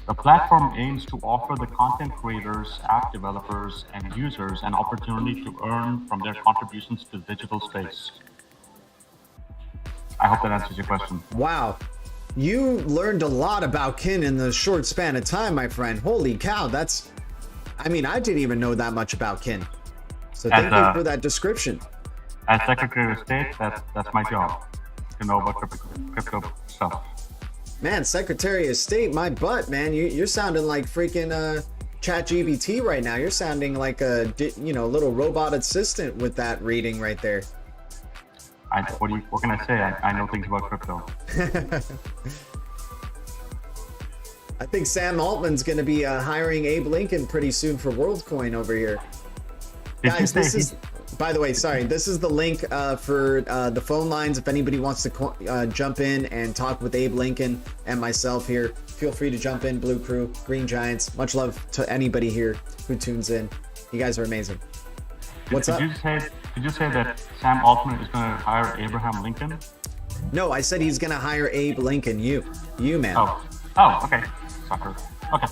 Speaker 6: The platform aims to offer the content creators, app developers, and users an opportunity to earn from their contributions to the digital space. I hope that answers your question.
Speaker 3: Wow. You learned a lot about Kin in the short span of time, my friend. Holy cow, I didn't even know that much about Kin. So thank you for that description.
Speaker 6: As Secretary of State, that's my job, to know about crypto stuff.
Speaker 3: Man, Secretary of State, my butt, man. You're sounding like freaking ChatGPT right now. You're sounding like a little robot assistant with that reading right there.
Speaker 6: What can I say? I know things about crypto.
Speaker 3: I think Sam Altman's going to be hiring Abe Lincoln pretty soon for WorldCoin over here. Guys, by the way, sorry, this is the link for the phone lines. If anybody wants to jump in and talk with Abe Lincoln and myself here, feel free to jump in. Blue Crew, Green Giants, much love to anybody here who tunes in. You guys are amazing. What's up?
Speaker 6: Did you say that Sam Altman is going to hire Abraham Lincoln?
Speaker 3: No, I said he's going to hire Abe Lincoln. You man.
Speaker 6: Oh, okay. Sucker. Okay.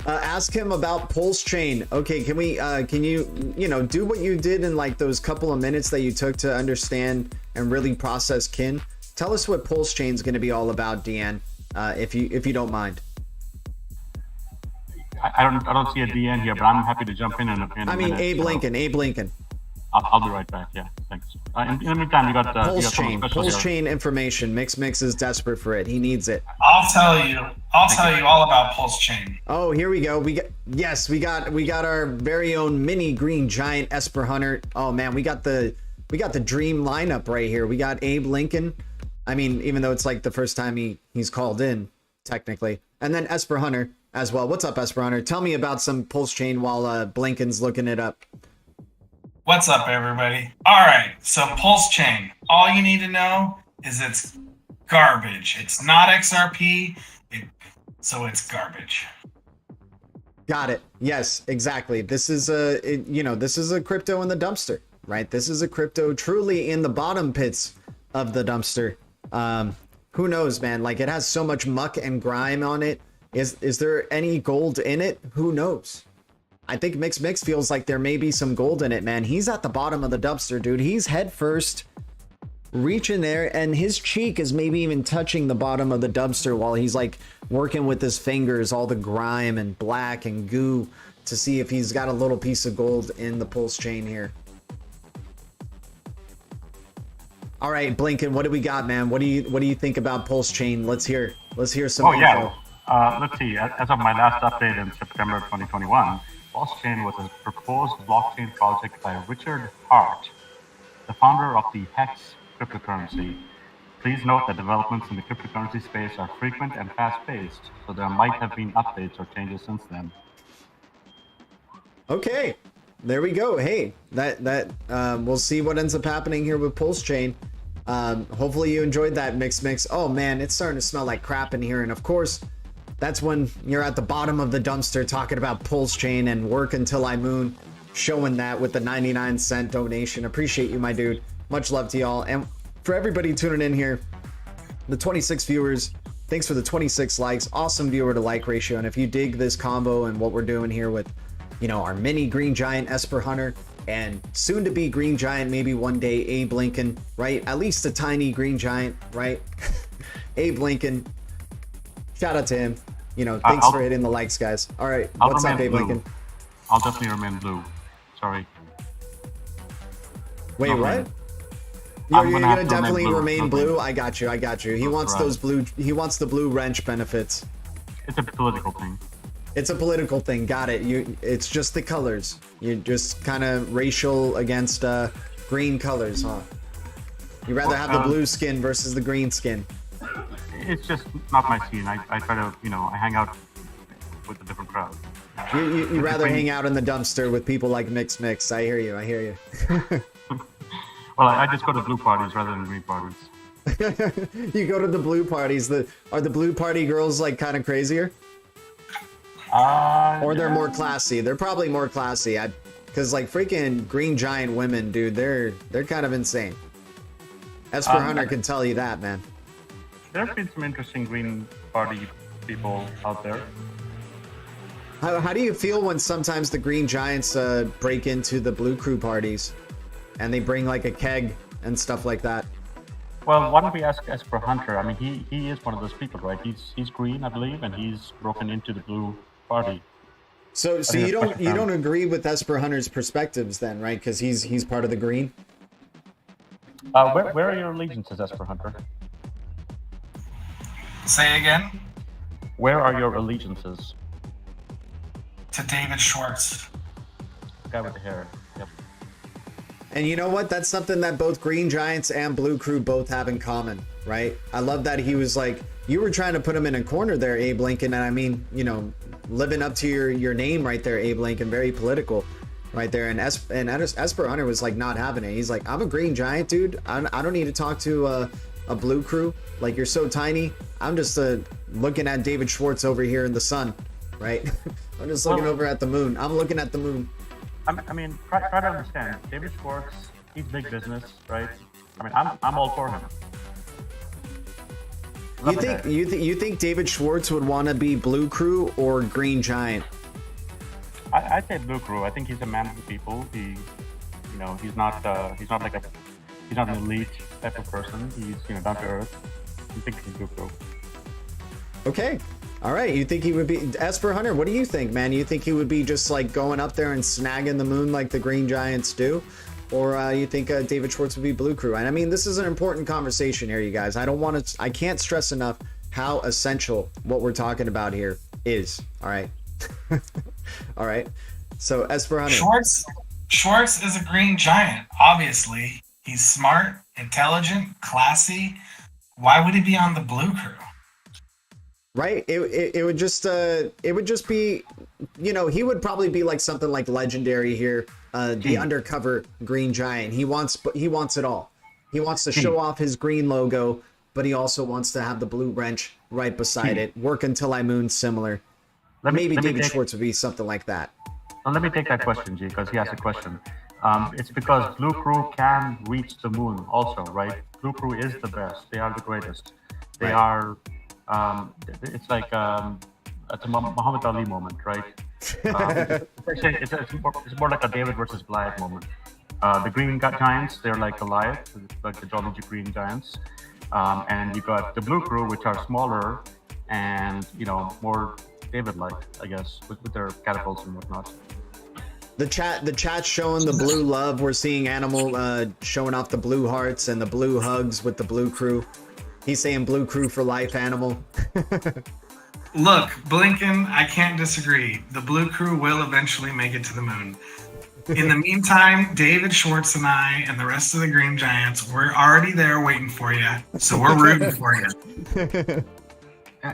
Speaker 3: Ask him about Pulse Chain. Okay, can we? Can you do what you did in like those couple of minutes that you took to understand and really process kin? Tell us what Pulse Chain is going to be all about, Deanne, if you don't mind.
Speaker 6: I don't see a DN here, but I'm happy to jump in a
Speaker 3: I mean,
Speaker 6: minute,
Speaker 3: Abe
Speaker 6: so
Speaker 3: Lincoln. Abe Lincoln.
Speaker 6: I'll be right back. Yeah, thanks. In the meantime, you got
Speaker 3: Pulse
Speaker 6: you got
Speaker 3: Chain.
Speaker 6: special
Speaker 3: Pulse
Speaker 6: here.
Speaker 3: Chain information. Mix is desperate for it. He needs it.
Speaker 7: I'll tell you all about Pulse Chain.
Speaker 3: Oh, here we go. We got our very own mini green giant Esper Hunter. Oh man, we got the dream lineup right here. We got Abe Lincoln. I mean, even though it's like the first time he's called in, technically. And then Esper Hunter as well. What's up, Esper Hunter? Tell me about some Pulse Chain while Blinken's looking it up.
Speaker 7: What's up, everybody? All right, so Pulse Chain. All you need to know is it's garbage. It's not XRP, so it's garbage.
Speaker 3: Got it. Yes, exactly. This is this is a crypto in the dumpster, right? This is a crypto truly in the bottom pits of the dumpster. Who knows, man? Like, it has so much muck and grime on it. Is there any gold in it? Who knows? I think Mix feels like there may be some gold in it, man. He's at the bottom of the dumpster, dude. He's head first, reaching there, and his cheek is maybe even touching the bottom of the dumpster while he's like working with his fingers, all the grime and black and goo, to see if he's got a little piece of gold in the Pulse Chain here. All right, Blinken, what do we got, man? What do you think about Pulse Chain? Let's hear some info.
Speaker 6: Yeah. Let's see. As of my last update in September 2021, Pulse Chain was a proposed blockchain project by Richard Hart, the founder of the HEX cryptocurrency. Please note that developments in the cryptocurrency space are frequent and fast-paced, so there might have been updates or changes since then.
Speaker 3: Okay, there we go. Hey, we'll see what ends up happening here with Pulse Chain. Hopefully you enjoyed that mix. Oh man, it's starting to smell like crap in here, and of course, that's when you're at the bottom of the dumpster talking about Pulse Chain and Work Until I Moon, showing that with the 99-cent donation. Appreciate you, my dude. Much love to y'all. And for everybody tuning in here, the 26 viewers, thanks for the 26 likes. Awesome viewer to like ratio. And if you dig this combo and what we're doing here with, our mini green giant Esper Hunter and soon to be green giant, maybe one day Abe Lincoln, right? At least a tiny green giant, right? Abe Lincoln. Shout out to him. Thanks for hitting the likes, guys. All right, what's up, Abe Lincoln?
Speaker 6: I'll definitely remain blue. Sorry.
Speaker 3: Wait,
Speaker 6: Not
Speaker 3: what?
Speaker 6: green.
Speaker 3: You're gonna definitely remain blue. I got you. He wants
Speaker 6: right.
Speaker 3: those blue. He wants the blue wrench benefits.
Speaker 6: It's a political thing.
Speaker 3: It's a political thing. Got it. It's just the colors. You're just kind of racial against green colors, huh? You'd rather have the blue skin versus the green skin.
Speaker 6: It's just not my scene. I try to, I hang out with a different crowd.
Speaker 3: You rather hang out in the dumpster with people like Mix. I hear you.
Speaker 6: Well, I just go to blue parties rather than green parties.
Speaker 3: You go to the blue parties. Are the blue party girls like kind of crazier? Or they're more classy? They're probably more classy. Because like freaking green giant women, dude, they're kind of insane. Esper Hunter can tell you that, man.
Speaker 6: There have been some interesting green party people out there.
Speaker 3: How do you feel when sometimes the green giants break into the blue crew parties and they bring like a keg and stuff like that?
Speaker 6: Well, why don't we ask Esper Hunter? I mean, he is one of those people, right? He's green, I believe, and he's broken into the blue party.
Speaker 3: So you don't agree with Esper Hunter's perspectives then, right? Because he's part of the green.
Speaker 6: Where are your allegiances, Esper Hunter?
Speaker 7: Say again?
Speaker 6: Where are your allegiances?
Speaker 7: To David Schwartz.
Speaker 6: The guy with the hair. Yep.
Speaker 3: And you know what? That's something that both Green Giants and Blue Crew both have in common, right? I love that he was like, you were trying to put him in a corner there, Abe Lincoln. And I mean, living up to your name right there, Abe Lincoln, very political right there. And Esper Hunter was like not having it. He's like, I'm a Green Giant, dude. I don't need to talk to a Blue Crew. Like, you're so tiny. I'm just looking at David Schwartz over here in the sun, right? I'm just looking over at the moon. I'm looking at the moon.
Speaker 6: I mean, try to understand. David Schwartz, he's big business, right? I mean, I'm all for him.
Speaker 3: You think David Schwartz would want to be Blue Crew or Green Giant?
Speaker 6: I'd say Blue Crew. I think he's a man of the people. He's not an elite type of person. He's down to earth. I think he's Blue Crew.
Speaker 3: Okay. All right. You think he would be Esper Hunter? What do you think, man? You think he would be just like going up there and snagging the moon like the Green Giants do? Or you think David Schwartz would be Blue Crew? And I mean, this is an important conversation here, you guys. I can't stress enough how essential what we're talking about here is. All right. All right. So Esper Hunter.
Speaker 7: Schwartz is a Green Giant, obviously. He's smart, intelligent, classy. Why would he be on the Blue Crew?
Speaker 3: Right? It would just be, he would probably be like something like Legendary here, the undercover Green Giant. He wants it all. He wants to show off his green logo, but he also wants to have the blue wrench right beside it. Work until I moon similar. Maybe David Schwartz would be something like that.
Speaker 6: Well, let me take that question, G, because he asked a question. It's because Blue Crew can reach the moon also, right? Blue Crew is the best. They are the greatest. They are, it's like, it's a Muhammad Ali moment, right? It's more like a David versus Goliath moment. The Green Giants, they're like Goliath, like the Jolly Green Giants. And you got the Blue Crew, which are smaller and, more David-like, I guess, with their catapults and whatnot.
Speaker 3: The chat's showing the blue love. We're seeing Animal showing off the blue hearts and the blue hugs with the Blue Crew. He's saying Blue Crew for life, Animal.
Speaker 7: Look, Blinken, I can't disagree. The Blue Crew will eventually make it to the moon. In the meantime, David Schwartz and I and the rest of the Green Giants, we're already there waiting for you. So we're rooting for you.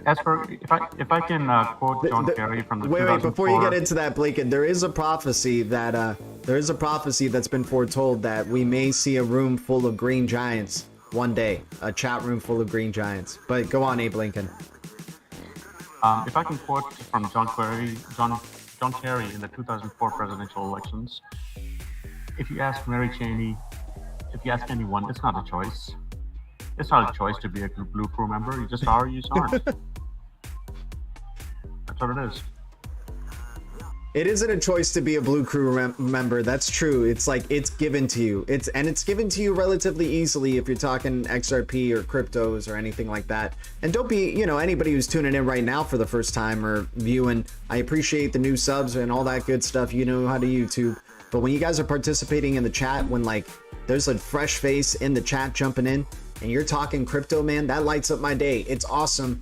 Speaker 6: As for if I can quote John Kerry from the
Speaker 3: wait, before you get into that, Blinken, there is a prophecy that's been foretold that we may see a room full of Green Giants one day, a chat room full of Green Giants. But go on, Abe Lincoln.
Speaker 6: If I can quote from John Kerry in the 2004 presidential elections, if you ask Mary Cheney, if you ask anyone, it's not a choice. It's not a choice to be a Blue Crew member. You just are, you just aren't. That's what it is.
Speaker 3: It isn't a choice to be a Blue Crew member. That's true. It's like it's given to you. It's given to you relatively easily if you're talking XRP or cryptos or anything like that. And don't be, anybody who's tuning in right now for the first time or viewing. I appreciate the new subs and all that good stuff. You know how to YouTube. But when you guys are participating in the chat, when like there's a fresh face in the chat jumping in, and you're talking crypto, man, that lights up my day. It's awesome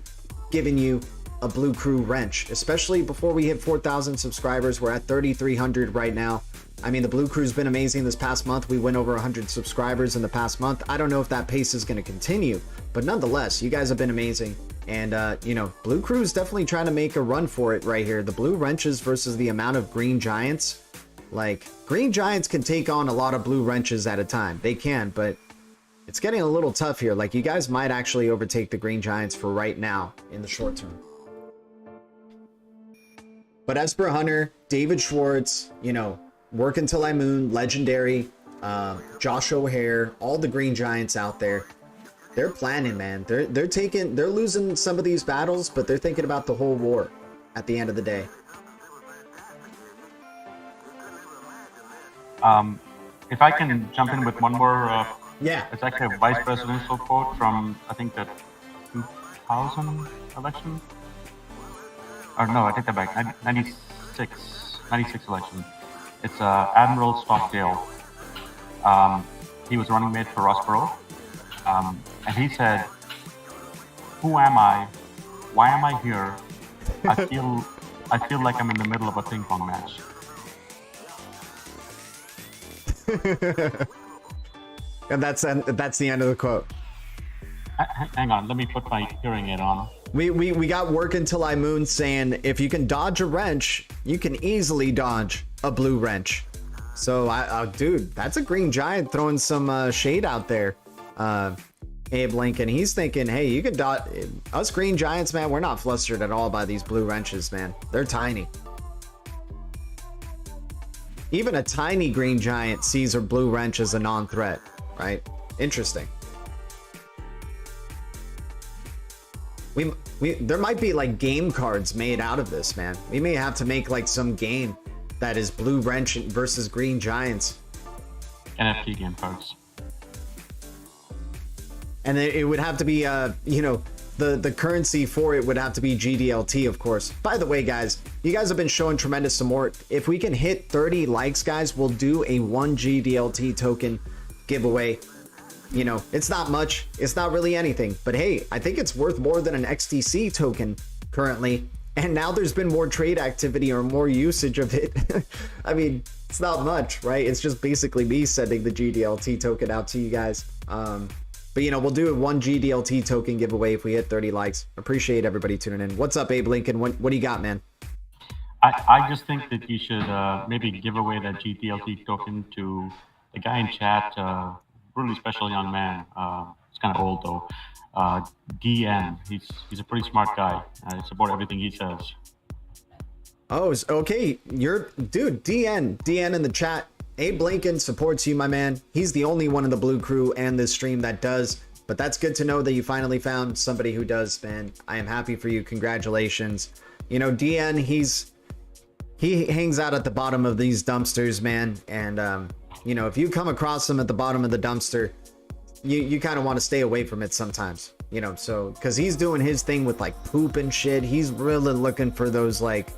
Speaker 3: giving you a Blue Crew wrench, especially before we hit 4,000 subscribers. We're at 3,300 right now. I mean, the Blue Crew's been amazing this past month. We went over 100 subscribers in the past month. I don't know if that pace is going to continue, but nonetheless, you guys have been amazing. And, Blue Crew is definitely trying to make a run for it right here. The blue wrenches versus the amount of Green Giants. Like, Green Giants can take on a lot of blue wrenches at a time. They can, but it's getting a little tough here. Like, you guys might actually overtake the Green Giants for right now in the short term. But Esper Hunter, David Schwartz, Work Until I Moon, Legendary, Josh O'Hare, all the Green Giants out there, they're planning, man. They're losing some of these battles, but they're thinking about the whole war at the end of the day.
Speaker 6: If I can jump in with one more,
Speaker 3: yeah,
Speaker 6: it's actually a vice presidential quote from, I think, the 2000 election. Or no, I take that back. 96 election. It's Admiral Stockdale. He was running mate for Rossborough. And he said, "Who am I? Why am I here? I feel like I'm in the middle of a ping pong match."
Speaker 3: And that's the end of the quote.
Speaker 6: Hang on, let me put my hearing aid on.
Speaker 3: We got Work Until I Moon saying if you can dodge a wrench, you can easily dodge a blue wrench. So, dude, that's a Green Giant throwing some shade out there. Abe Lincoln, he's thinking, hey, you can dodge. Us Green Giants, man, we're not flustered at all by these blue wrenches, man. They're tiny. Even a tiny Green Giant sees a blue wrench as a non-threat, right? Interesting. There might be like game cards made out of this, man. We may have to make like some game that is Blue Wrench versus Green Giants.
Speaker 6: NFT game cards.
Speaker 3: And it would have to be, you know, the currency for it would have to be GDLT, of course. By the way, guys, you guys have been showing tremendous support. If we can hit 30 likes, guys, we'll do a 1 GDLT token giveaway. You know, it's not much. It's not really anything. But hey, I think it's worth more than an XTC token currently. And now there's been more trade activity or more usage of it. I mean, it's not much, right? It's just basically me sending the GDLT token out to you guys. But you know, we'll do a 1 GDLT token giveaway if we hit 30 likes. Appreciate everybody tuning in. What's up, Abe Lincoln? What do you got, man?
Speaker 6: I just think that you should maybe give away that GDLT token to the guy in chat, really special young man. He's kind of old though. DN. He's a pretty smart guy. I support everything he says.
Speaker 3: Oh, okay. Dude, DN in the chat. Abe Lincoln supports you, my man. He's the only one in the Blue Crew and this stream that does. But that's good to know that you finally found somebody who does, man. I am happy for you. Congratulations. You know, DN, he hangs out at the bottom of these dumpsters, man. And you know, if you come across him at the bottom of the dumpster, you kind of want to stay away from it sometimes, you know, so because he's doing his thing with like poop and shit. He's really looking for those, like,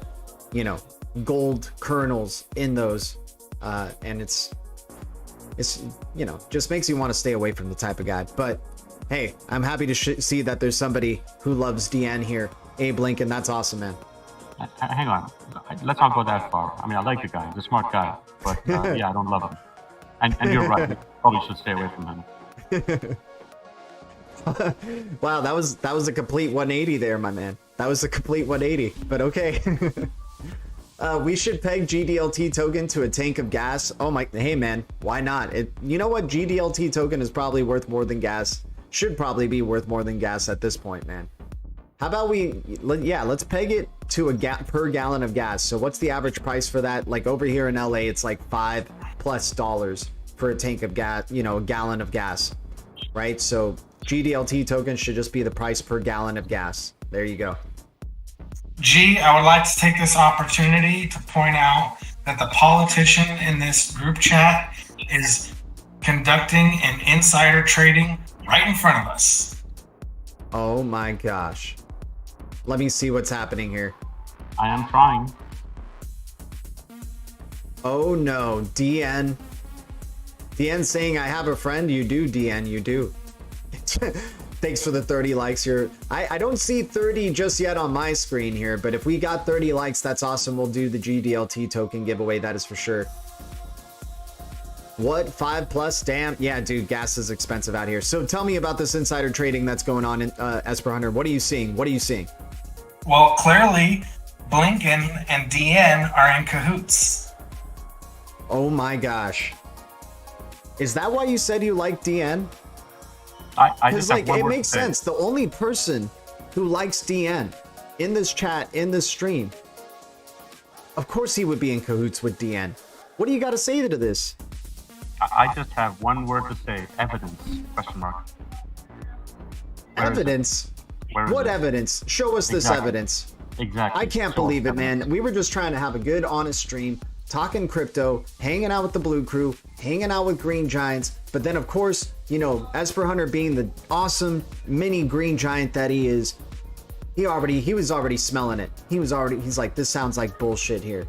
Speaker 3: you know, gold kernels in those, and it's you know, just makes you want to stay away from the type of guy. But hey, I'm happy to see that there's somebody who loves DN here. Abe Lincoln, that's awesome, man.
Speaker 6: Hang on, let's not go that far. I mean, I like the guy. He's a smart guy, but yeah, I don't love him. And you're right. We probably should stay away from him.
Speaker 3: Wow, that was a complete 180 there, my man. That was a complete 180, but okay. We should peg GDLT token to a tank of gas. Oh my, hey man, why not? You know what? GDLT token is probably worth more than gas. Should probably be worth more than gas at this point, man. How about let's peg it to a per gallon of gas. So what's the average price for that? Like over here in LA, it's like $5+ for a tank of gas, you know, a gallon of gas, right? So GDLT token should just be the price per gallon of gas. There you go.
Speaker 7: G, I would like to take this opportunity to point out that the politician in this group chat is conducting an insider trading right in front of us.
Speaker 3: Oh my gosh. Let me see what's happening here.
Speaker 6: I am trying.
Speaker 3: Oh no, DN saying, I have a friend. You do, DN, you do. Thanks for the 30 likes here. I don't see 30 just yet on my screen here, but if we got 30 likes, that's awesome. We'll do the GDLT token giveaway, that is for sure. What, 5+? Damn. Yeah, dude, gas is expensive out here. So tell me about this insider trading that's going on in Esper Hunter. What are you seeing? What are you seeing?
Speaker 7: Well, clearly, Blinken and DN are in cahoots.
Speaker 3: Oh my gosh. Is that why you said you like DN?
Speaker 6: I just
Speaker 3: like, it makes sense. The only person who likes DN in this chat, in this stream, of course he would be in cahoots with DN. What do you got to say to this?
Speaker 6: I just have one word to say: evidence? Question mark.
Speaker 3: Evidence? What evidence? Show us this evidence.
Speaker 6: Exactly.
Speaker 3: I can't believe it, man. We were just trying to have a good, honest stream, talking crypto, hanging out with the Blue Crew, hanging out with Green Giants. But then, of course, you know, Esper Hunter being the awesome mini Green Giant that he is, he was already smelling it. He's like, this sounds like bullshit here.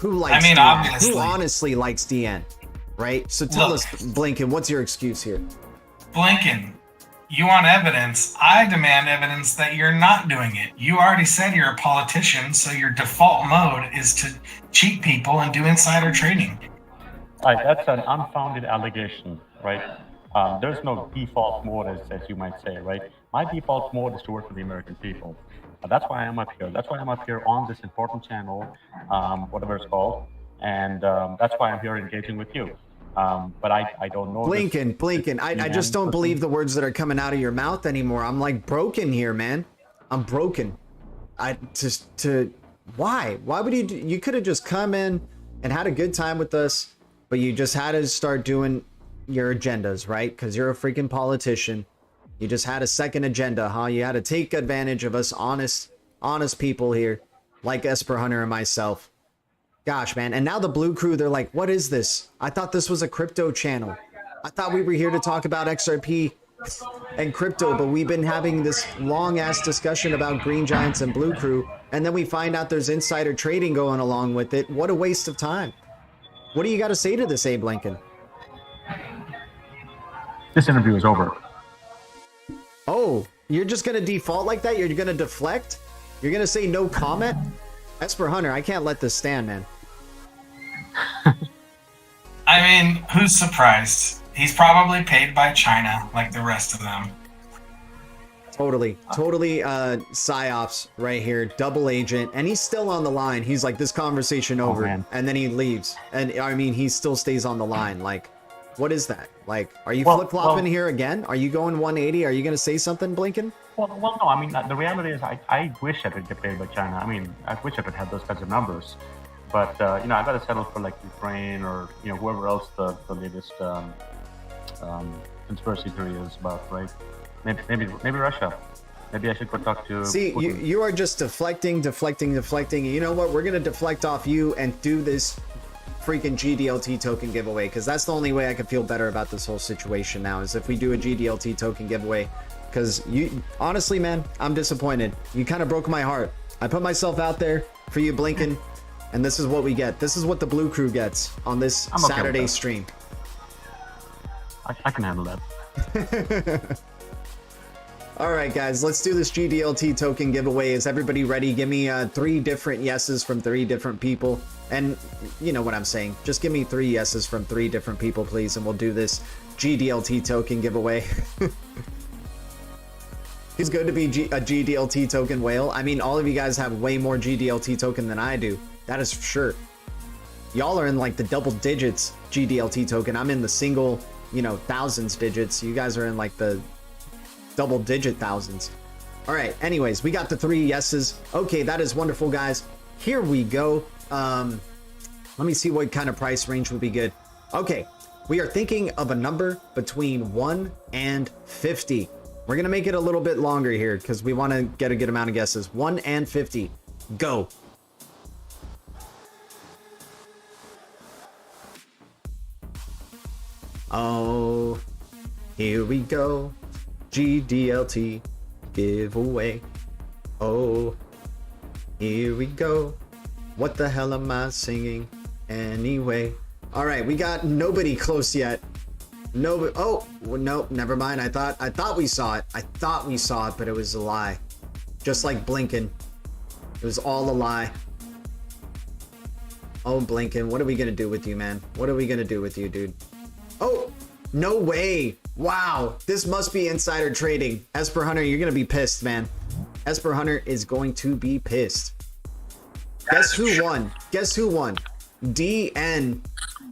Speaker 3: Who likes DN?
Speaker 7: Obviously.
Speaker 3: Who honestly likes DN? Right? So tell us, Blinken, what's your excuse here?
Speaker 7: Blinken, you want evidence? I demand evidence that you're not doing it. You already said you're a politician, so your default mode is to cheat people and do insider trading.
Speaker 6: Right, that's an unfounded allegation, right? There's no default mode, as you might say, right? My default mode is to work for the American people. That's why I'm up here. That's why I'm up here on this important channel, whatever it's called, and that's why I'm here engaging with you. But I don't know.
Speaker 3: Blinken, I just don't believe the words that are coming out of your mouth anymore. I'm like broken here, man. I'm broken. Why would you could have just come in and had a good time with us, but you just had to start doing your agendas, right? Because you're a freaking politician. You just had a second agenda, huh? You had to take advantage of us honest people here, like Esper Hunter and myself. Gosh, man. And now the Blue Crew, they're like, what is this? I thought this was a crypto channel. I thought we were here to talk about XRP and crypto, but we've been having this long-ass discussion about Green Giants and Blue Crew, and then we find out there's insider trading going along with it. What a waste of time. What do you got to say to this, Abe Lincoln?
Speaker 6: This interview is over.
Speaker 3: Oh, you're just going to default like that? You're going to deflect? You're going to say no comment? Esper Hunter, I can't let this stand, man.
Speaker 7: I mean, who's surprised? He's probably paid by China like the rest of them.
Speaker 3: Totally psyops right here, double agent, and he's still on the line. He's like, this conversation over, and then he leaves. And I mean, he still stays on the line. Like, what is that? Like, are you flip-flopping here again? Are you going 180? Are you going to say something, Blinken?
Speaker 6: Well, no. I mean, the reality is, I wish I could get paid by China. I mean, I wish I could have those kinds of numbers. But you know, I got to settle for like Ukraine or whoever else the latest conspiracy theory is about, right? Maybe Russia. Maybe I should go talk to.
Speaker 3: See, you are just deflecting. You know what? We're gonna deflect off you and do this freaking GDLT token giveaway, because that's the only way I can feel better about this whole situation now, is if we do a GDLT token giveaway. Because you, honestly, man, I'm disappointed. You kind of broke my heart. I put myself out there for you, Blinken, and this is what we get. This is what the Blue Crew gets on this Saturday stream.
Speaker 6: I can handle that.
Speaker 3: All right, guys, let's do this GDLT token giveaway. Is everybody ready? Give me 3 different yeses from 3 different people. And you know what I'm saying. Just give me 3 yeses from 3 different people, please, and we'll do this GDLT token giveaway. It's good to be a GDLT token whale. I mean, all of you guys have way more GDLT token than I do. That is for sure. Y'all are in like the double digits GDLT token. I'm in the single, thousands digits. You guys are in like the double digit thousands. All right, anyways, we got the 3 yeses. Okay, that is wonderful, guys. Here we go. Let me see what kind of price range would be good. Okay, we are thinking of a number between 1 and 50. We're gonna make it a little bit longer here because we want to get a good amount of guesses. 1 and 50. Go. Oh, here we go. GDLT giveaway. Oh, here we go. What the hell am I singing anyway? All right, we got nobody close yet. No, oh, well, no, never mind. I thought we saw it. I thought we saw it, but it was a lie. Just like Blinken. It was all a lie. Oh, Blinken, what are we gonna do with you, man? What are we gonna do with you, dude? Oh, no way. Wow, this must be insider trading. Esper Hunter, you're gonna be pissed, man. Esper Hunter is going to be pissed. Guess who won? Guess who won? DN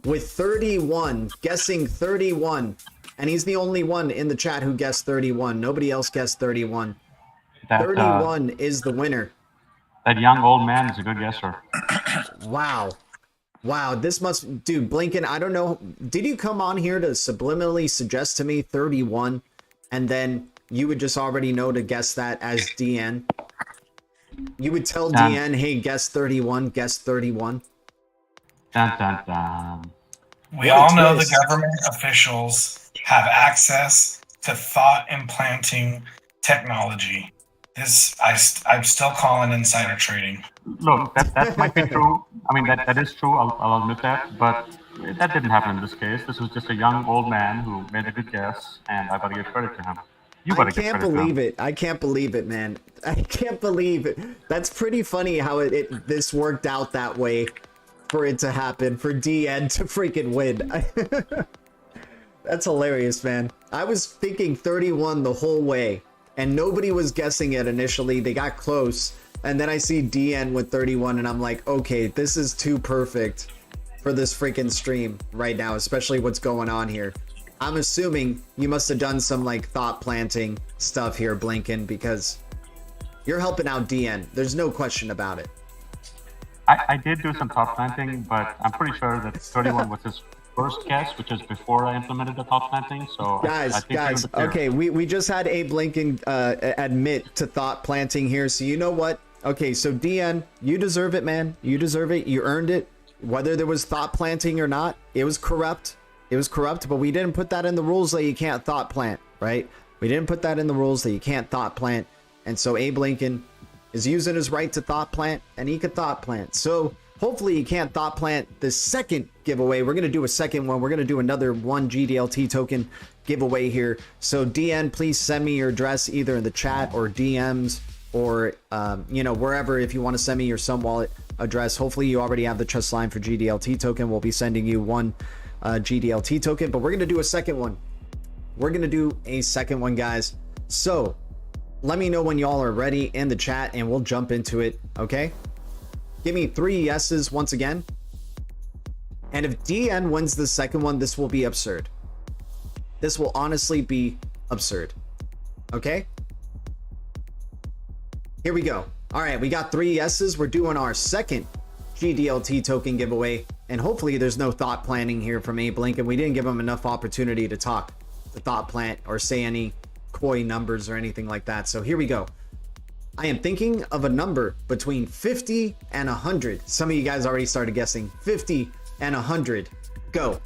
Speaker 3: with 31, guessing 31. And he's the only one in the chat who guessed 31. Nobody else guessed 31. 31 is the winner.
Speaker 6: That young old man is a good guesser.
Speaker 3: Wow. Wow, this must... Dude, Blinken, I don't know. Did you come on here to subliminally suggest to me 31, and then you would just already know to guess that as DN? You would tell DN, hey, guess 31, guess 31.
Speaker 6: Dun, dun, dun.
Speaker 7: We all know the government officials have access to thought implanting technology. This, I'm still calling insider trading.
Speaker 6: Look, that might be true. I mean, that is true. I'll admit that. But that didn't happen in this case. This was just a young old man who made a good guess, and I got to give credit to him.
Speaker 3: I can't believe it. I can't believe it, man. I can't believe it. That's pretty funny how this worked out that way for it to happen, for DN to freaking win. That's hilarious, man. I was thinking 31 the whole way, and nobody was guessing it initially. They got close, and then I see DN with 31, and I'm like, okay, this is too perfect for this freaking stream right now, especially what's going on here. I'm assuming you must have done some like thought planting stuff here, Blinken, because you're helping out DN. There's no question about it.
Speaker 6: I did do some thought planting, but I'm pretty sure that 31 was first guess, which is before I implemented the thought planting. So I think
Speaker 3: Guys, okay, we just had Abe Lincoln admit to thought planting here. So you know what? Okay, so DN, you deserve it, man. You deserve it. You earned it. Whether there was thought planting or not, it was corrupt. It was corrupt, but we didn't put that in the rules that you can't thought plant, right? We didn't put that in the rules that you can't thought plant. And so Abe Lincoln is using his right to thought plant, and he could thought plant. So hopefully you can't thought plant the second giveaway. We're going to do a second one. We're going to do another 1 GDLT token giveaway here. So DN, please send me your address either in the chat or DMs or, you know, wherever, if you want to send me your Sun Wallet address. Hopefully you already have the Trustline for GDLT token. We'll be sending you 1 GDLT token, but we're going to do a second one. We're going to do a second one, guys. So let me know when y'all are ready in the chat and we'll jump into it. Okay. Give me 3 yeses once again. And if DN wins the second one, this will be absurd. This will honestly be absurd. Okay. Here we go. All right. We got 3 yeses. We're doing our second GDLT token giveaway. And hopefully there's no thought planning here from Abe Lincoln. We didn't give him enough opportunity to talk, to thought plant or say any coy numbers or anything like that. So here we go. I am thinking of a number between 50 and 100. Some of you guys already started guessing. 50 and 100. Go.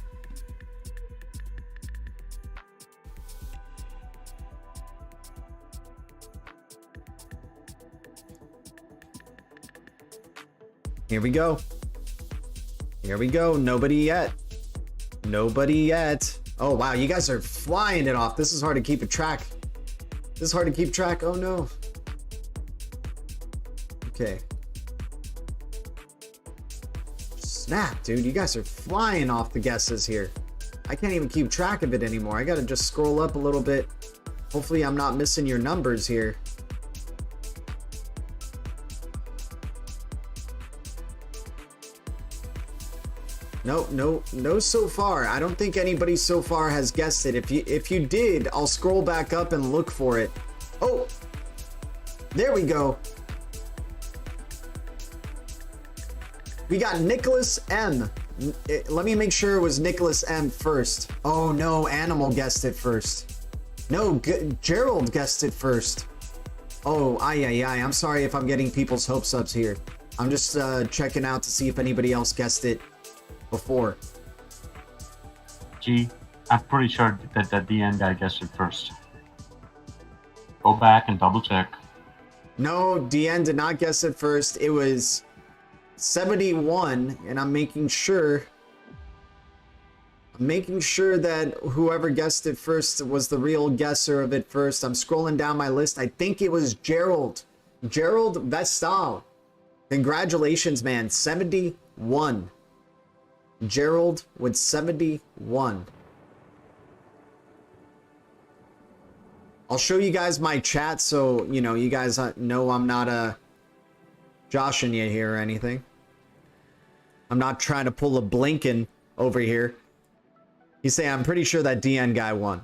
Speaker 3: Here we go. Here we go. Nobody yet. Nobody yet. Oh, wow. You guys are flying it off. This is hard to keep a track. This is hard to keep track. Oh, no. Okay. Snap, dude. You guys are flying off the guesses here. I can't even keep track of it anymore. I got to just scroll up a little bit. Hopefully I'm not missing your numbers here. No so far. I don't think anybody so far has guessed it. If you did, I'll scroll back up and look for it. Oh, there we go. We got Nicholas M. Let me make sure it was Nicholas M first. Oh no, Animal guessed it first. No, Gerald guessed it first. Oh, I'm sorry if I'm getting people's hopes up here. I'm just checking out to see if anybody else guessed it before.
Speaker 6: G, I'm pretty sure that the DN guy guessed it first. Go back and double check.
Speaker 3: No, DN did not guess it first. It was 71, and I'm making sure that whoever guessed it first was the real guesser of it first. I'm scrolling down my list. I think it was Gerald Vestal. Congratulations, man. 71. Gerald with 71. I'll show you guys my chat so you know you guys know I'm not joshing you here or anything. I'm not trying to pull a Blinken over here. You say I'm pretty sure that DN guy won.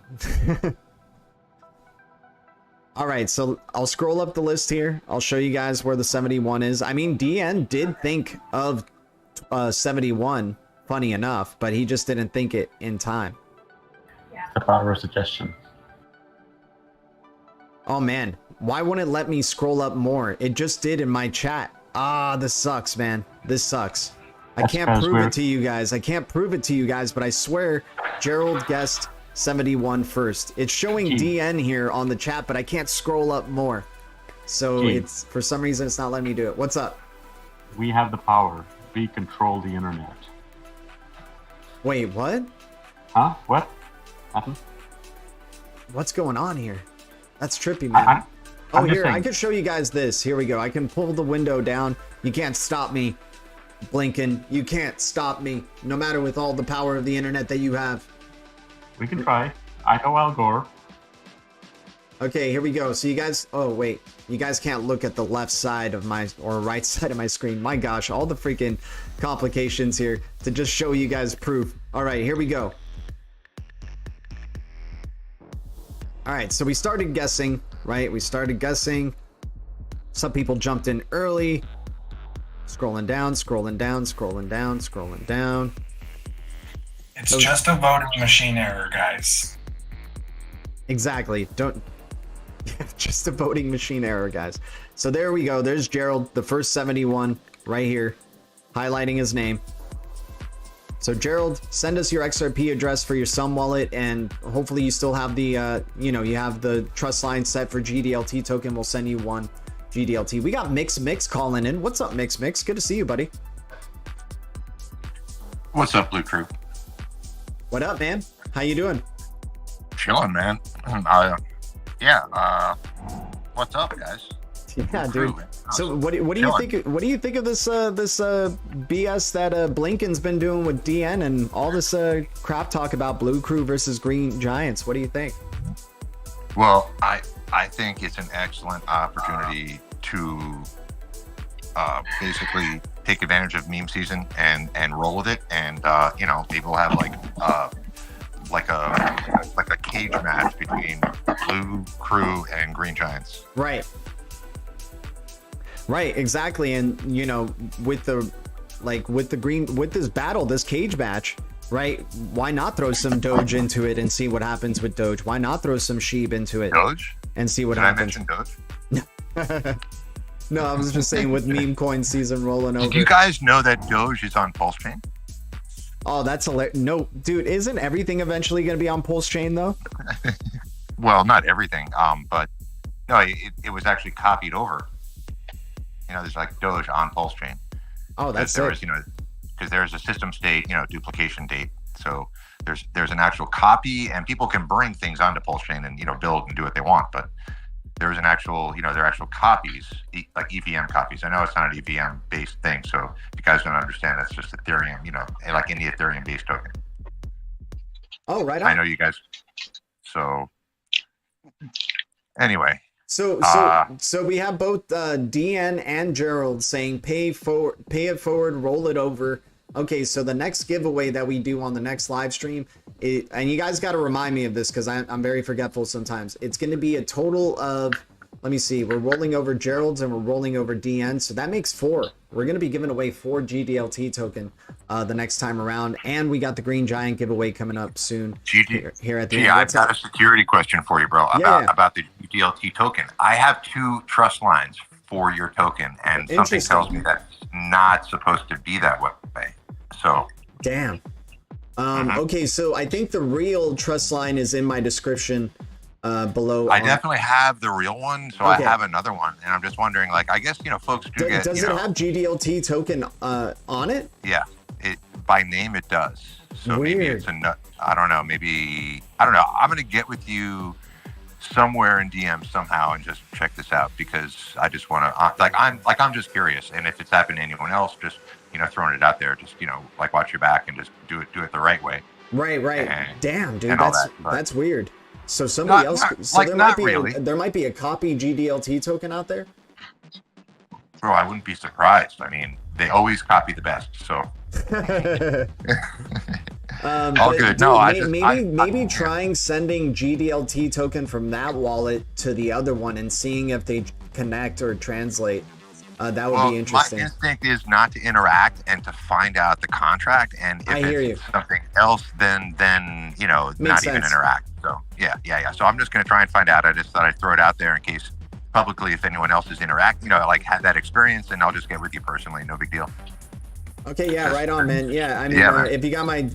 Speaker 3: All right, so I'll scroll up the list here. I'll show you guys where the 71 is. I mean, DN did think of 71, funny enough, but he just didn't think it in time.
Speaker 6: The power of suggestion.
Speaker 3: Oh man, why wouldn't it let me scroll up more? It just did in my chat. Ah, this sucks, man. This sucks. I can't prove it to you guys. I can't prove it to you guys, but I swear Gerald guessed 71 first. It's showing DN here on the chat, but I can't scroll up more. So it's, for some reason, it's not letting me do it. What's up?
Speaker 6: We have the power. We control the internet.
Speaker 3: Wait, what?
Speaker 6: Huh? What? Nothing?
Speaker 3: What's going on here? That's trippy, man. Oh, here, I can show you guys this. Here we go. I can pull the window down. You can't stop me, Blinken. You can't stop me, no matter with all the power of the internet that you have.
Speaker 6: We can try. I know Al Gore.
Speaker 3: Okay, here we go. So you guys, oh wait, you guys can't look at the left side of my, or right side of my screen. My gosh, all the freaking complications here to just show you guys proof. All right, here we go. All right, so we started guessing, right? We started guessing. Some people jumped in early. Scrolling down, scrolling down, scrolling down, scrolling down.
Speaker 7: It's just a voting machine error, guys.
Speaker 3: Exactly. Don't. Just a voting machine error, guys. So there we go. There's Gerald, the first 71 right here, highlighting his name. So Gerald, send us your XRP address for your Sum wallet, and hopefully you still have the, you have the Trustline set for GDLT token. We'll send you one GDLT. We got Mix calling in. What's up, Mix? Good to see you, buddy.
Speaker 8: What's up, Blue Crew?
Speaker 3: What up, man? How you doing?
Speaker 8: Chilling, man. What's up, guys?
Speaker 3: Yeah,
Speaker 8: Blue
Speaker 3: dude.
Speaker 8: Crew.
Speaker 3: So what do you think? What do you think of this BS that Blinken's been doing with DN and all this crap talk about Blue Crew versus Green Giants? What do you think?
Speaker 8: Well, I think it's an excellent opportunity to basically take advantage of meme season and roll with it, and maybe we'll have like a cage match between Blue Crew and Green Giants.
Speaker 3: Right, exactly. And with this battle, this cage match, right? Why not throw some Doge into it and see what happens with Doge? Why not throw some Sheeb into it
Speaker 8: Doge?
Speaker 3: and see what
Speaker 8: Did
Speaker 3: happens?
Speaker 8: I mention Doge?
Speaker 3: No, I was just saying with meme coin season rolling over.
Speaker 8: Did you guys know that Doge is on Pulse Chain?
Speaker 3: Oh, that's hilarious. No, dude, isn't everything eventually going to be on Pulse Chain though?
Speaker 8: Well, not everything, but no, it was actually copied over. There's like Doge on Pulse Chain.
Speaker 3: Oh, that's
Speaker 8: there
Speaker 3: sick.
Speaker 8: was, because there's a system state, duplication date. So there's an actual copy, and people can bring things onto Pulse Chain and build and do what they want. But there's an actual, there are actual copies, like EVM copies. I know it's not an EVM based thing, so if you guys don't understand, that's just Ethereum, like any Ethereum based token.
Speaker 3: Oh, right on.
Speaker 8: I know you guys. So anyway.
Speaker 3: So we have both DN and Gerald saying pay it forward, roll it over. Okay, so the next giveaway that we do on the next live stream, and you guys got to remind me of this because I'm very forgetful sometimes. It's going to be a total of, let me see, we're rolling over Gerald's and we're rolling over DN, so that makes 4. We're going to be giving away 4 GDLT token the next time around, and we got the Green Giant giveaway coming up soon here at the end.
Speaker 8: I've got a security question for you, bro, about the GDLT token. I have 2 trust lines for your token, and something tells me that's not supposed to be that way. So
Speaker 3: damn. Okay, so I think the real trust line is in my description below.
Speaker 8: I definitely have the real one, so okay. I have another one, and I'm just wondering, I guess folks do get.
Speaker 3: Does it have GDLT token on it?
Speaker 8: Yeah, by name it does. So
Speaker 3: weird.
Speaker 8: Maybe it's I don't know. Maybe I don't know. I'm gonna get with you somewhere in DM somehow and just check this out, because I just want to I'm just curious, and if it's happened to anyone else, just throwing it out there, just watch your back and just do it the right way.
Speaker 3: Right. And, damn, dude, that's weird. So somebody else. There might be a copy GDLT token out there.
Speaker 8: Bro, I wouldn't be surprised. I mean, they always copy the best. So. All good.
Speaker 3: Dude,
Speaker 8: no,
Speaker 3: maybe trying sending GDLT token from that wallet to the other one and seeing if they connect or translate. That would be interesting.
Speaker 8: My instinct is not to interact and to find out the contract, and if it's something else, then not even interact. So yeah. So I'm just gonna try and find out. I just thought I'd throw it out there in case publicly, if anyone else is interacting, had that experience, and I'll just get with you personally. No big deal.
Speaker 3: Okay, yeah, right on, man. Yeah, I mean, if you got my,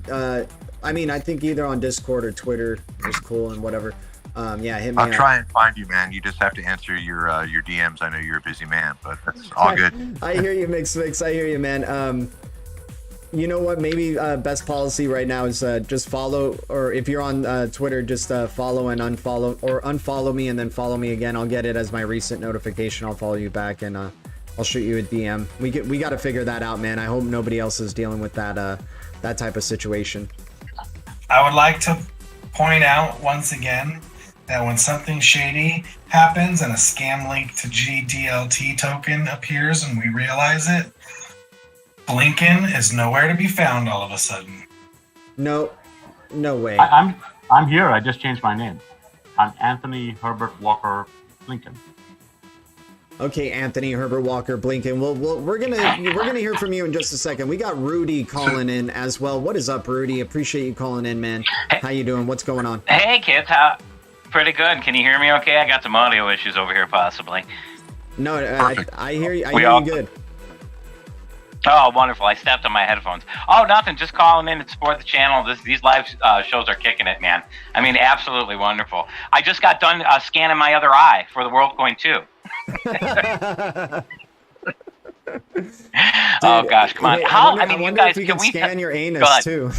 Speaker 3: I think either on Discord or Twitter is cool and whatever. Hit me up.
Speaker 8: I'll try and find you, man. You just have to answer your DMs. I know you're a busy man, but that's all good.
Speaker 3: I hear you, Mix. I hear you, man. You know what? Maybe best policy right now is just follow, or if you're on Twitter, just follow and unfollow, or unfollow me and then follow me again. I'll get it as my recent notification. I'll follow you back, and I'll shoot you a DM. We got to figure that out, man. I hope nobody else is dealing with that type of situation.
Speaker 7: I would like to point out once again that when something shady happens and a scam link to GDLT token appears and we realize it, Blinken is nowhere to be found all of a sudden.
Speaker 3: No way.
Speaker 6: I'm here. I just changed my name. I'm Anthony Herbert Walker Blinken.
Speaker 3: Okay, Anthony Herbert Walker Blinken. Well, we're gonna hear from you in just a second. We got Rudy calling in as well. What is up, Rudy? Appreciate you calling in, man. How you doing? What's going on?
Speaker 9: Hey, kids. How? Pretty good. Can you hear me okay? I got some audio issues over here, possibly.
Speaker 3: No, I hear you. I hear you good.
Speaker 9: Oh, wonderful. I stepped on my headphones. Oh, nothing. Just calling in to support the channel. These live shows are kicking it, man. I mean, absolutely wonderful. I just got done scanning my other eye for the WorldCoin 2. Oh gosh, come on!
Speaker 3: Hey,
Speaker 9: I mean,
Speaker 3: you
Speaker 9: guys,
Speaker 3: if we can scan your anus too.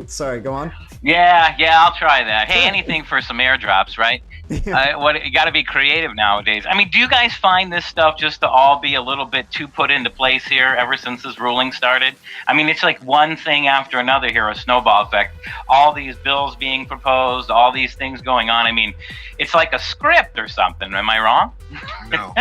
Speaker 3: Sorry, go on.
Speaker 9: Yeah, I'll try that. Hey, anything for some airdrops, right? You got to be creative nowadays. I mean, do you guys find this stuff just to all be a little bit too put into place here ever since this ruling started? I mean, it's like one thing after another here, a snowball effect. All these bills being proposed, all these things going on. I mean, it's like a script or something. Am I wrong?
Speaker 8: No.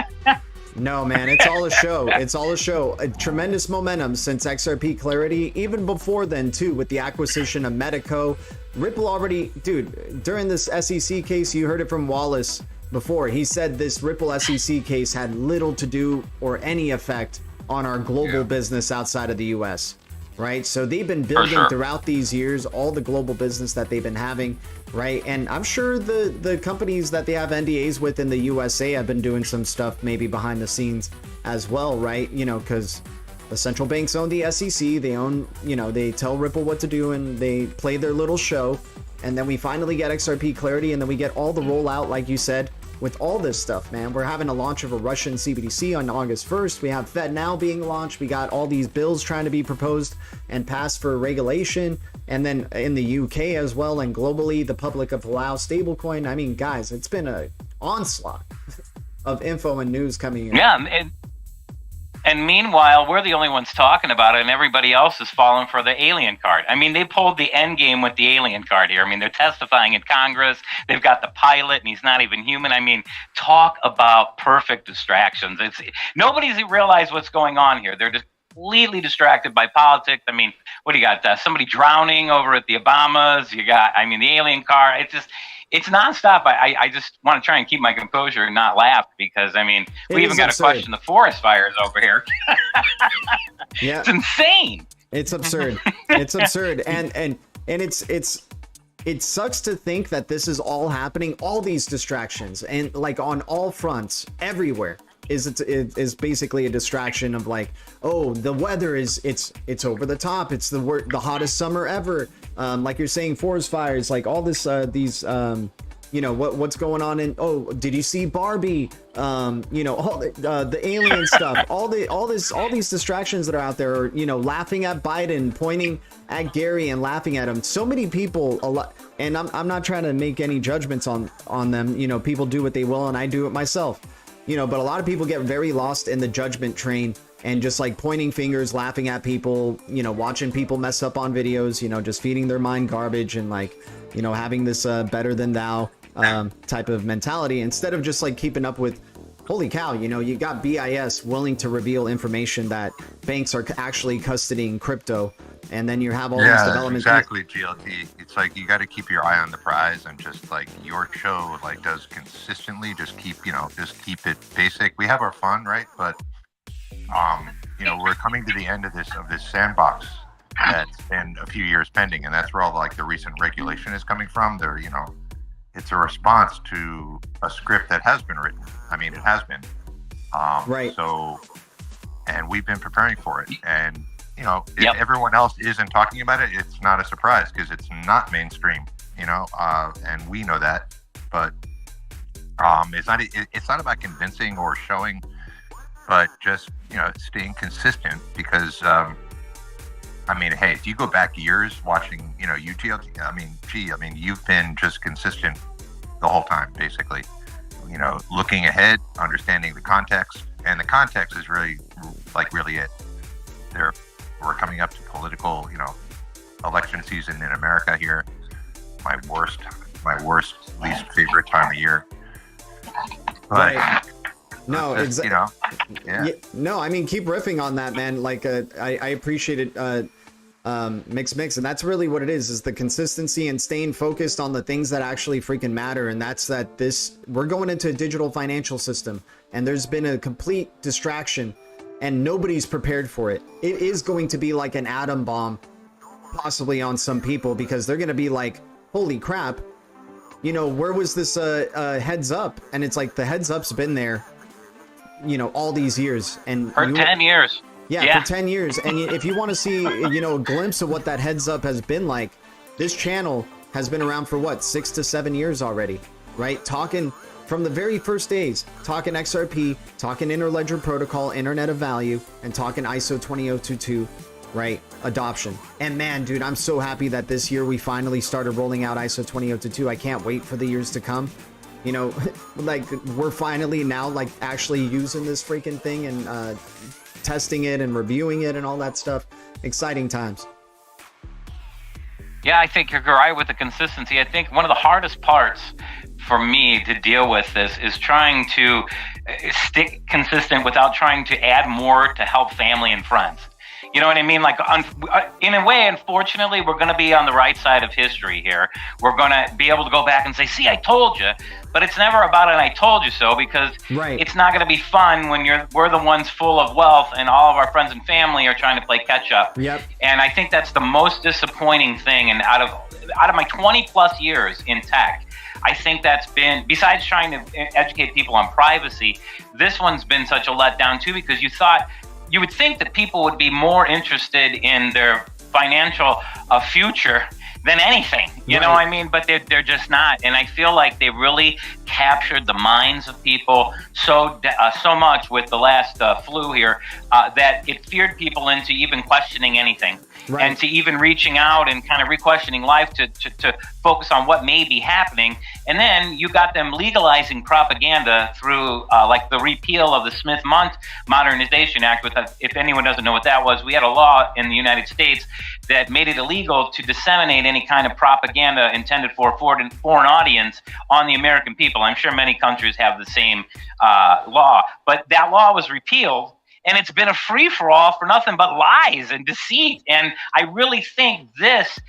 Speaker 3: No, man, it's all a show. It's all a show. A tremendous momentum since XRP Clarity, even before then, too, with the acquisition of Medico. Ripple already, dude, during this SEC case, you heard it from Wallace before. He said this Ripple SEC case had little to do or any effect on our global business outside of the US, right? So they've been building throughout these years all the global business that they've been having, right? And I'm sure the companies that they have NDAs with in the USA have been doing some stuff maybe behind the scenes as well, right? You know, because the central banks own the SEC, they own, you know, they tell Ripple what to do and they play their little show. And then we finally get XRP Clarity, and then we get all the rollout, like you said, with all this stuff, man. We're having a launch of a Russian CBDC on August 1st. We have FedNow being launched. We got all these bills trying to be proposed and passed for regulation. And then in the UK as well, and globally, the public of allow stablecoin. I mean, guys, it's been an onslaught of info and news coming in.
Speaker 9: Yeah, and meanwhile, we're the only ones talking about it, and everybody else is falling for the alien card. I mean, they pulled the end game with the alien card here. I mean, they're testifying in Congress. They've got the pilot, and he's not even human. I mean, talk about perfect distractions. Nobody's realized what's going on here. They're just completely distracted by politics. I mean, what do you got? Somebody drowning over at the Obamas. You got, I mean, the alien car. It's nonstop. I just want to try and keep my composure and not laugh because, I mean, we even got to question the forest fires over here.
Speaker 3: Yeah,
Speaker 9: it's insane.
Speaker 3: It's absurd. It's absurd. And it sucks to think that this is all happening, all these distractions, and like on all fronts, everywhere. Is basically a distraction of like, oh, the weather is it's over the top. It's the hottest summer ever. Like you're saying, forest fires, like all this these you know what's going on in, oh, did you see Barbie? You know, all the alien stuff, all these distractions that are out there, you know, laughing at Biden, pointing at Gary and laughing at him. So many people, a lot, and I'm not trying to make any judgments on them. You know, people do what they will, and I do it myself. You know, but a lot of people get very lost in the judgment train and just like pointing fingers, laughing at people, you know, watching people mess up on videos, you know, just feeding their mind garbage and like, you know, having this better than thou type of mentality instead of just like keeping up with, holy cow, you know, you got BIS willing to reveal information that banks are actually custodying crypto. And then you have all these developments.
Speaker 8: Exactly, GLT. It's like you got to keep your eye on the prize, and just like your show like does consistently, just keep it basic. We have our fun, right? But you know, we're coming to the end of this sandbox that's been a few years pending, and that's where all like the recent regulation is coming from. There, you know, it's a response to a script that has been written. I mean, it has been.
Speaker 3: Right.
Speaker 8: So, and we've been preparing for it, and you know, if everyone else isn't talking about it, it's not a surprise because it's not mainstream, you know, and we know that. But it's not about convincing or showing, but just, you know, staying consistent because, I mean, hey, if you go back years watching, you know, UTLT, I mean, you've been just consistent the whole time, basically, you know, looking ahead, understanding the context, and the context is really it. We're coming up to political, you know, election season in America here. My worst, least favorite time of year. But
Speaker 3: right. No, exactly.
Speaker 8: You know,
Speaker 3: no, I mean, keep riffing on that, man. Like, I appreciate it. mix, and that's really what it is the consistency and staying focused on the things that actually freaking matter. And that's that we're going into a digital financial system, and there's been a complete distraction, and nobody's prepared for it. It is going to be like an atom bomb, possibly on some people, because they're going to be like, holy crap, you know, where was this heads up? And it's like, the heads up's been there, you know, all these years, and
Speaker 9: for 10 years.
Speaker 3: Yeah, for 10 years. And if you want to see, you know, a glimpse of what that heads up has been like, this channel has been around for what, 6 to 7 years already, right? Talking from the very first days, talking XRP, talking Interledger Protocol, Internet of Value, and talking ISO 20022, right? Adoption. And man, dude, I'm so happy that this year we finally started rolling out ISO 20022. I can't wait for the years to come. You know, like we're finally now like actually using this freaking thing and testing it and reviewing it and all that stuff. Exciting times.
Speaker 9: Yeah, I think you're right with the consistency. I think one of the hardest parts for me to deal with this is trying to stick consistent without trying to add more to help family and friends. You know what I mean? Like, in a way, unfortunately, we're going to be on the right side of history here. We're going to be able to go back and say, see, I told you. But it's never about an I told you so, because it's not going to be fun when we're the ones full of wealth and all of our friends and family are trying to play catch up.
Speaker 3: Yep.
Speaker 9: And I think that's the most disappointing thing. And out of my 20 plus years in tech, I think that's been, besides trying to educate people on privacy, this one's been such a letdown too, because you would think that people would be more interested in their financial future than anything, you know what I mean? But they're just not. And I feel like they really captured the minds of people so much with the last flu here that it feared people into even questioning anything. And to even reaching out and kind of re-questioning life to focus on what may be happening. And then you got them legalizing propaganda through like the repeal of the Smith-Mundt Modernization Act. If anyone doesn't know what that was, we had a law in the United States that made it illegal to disseminate any kind of propaganda intended for a foreign audience on the American people. I'm sure many countries have the same law, but that law was repealed. And it's been a free-for-all for nothing but lies and deceit. And I really think this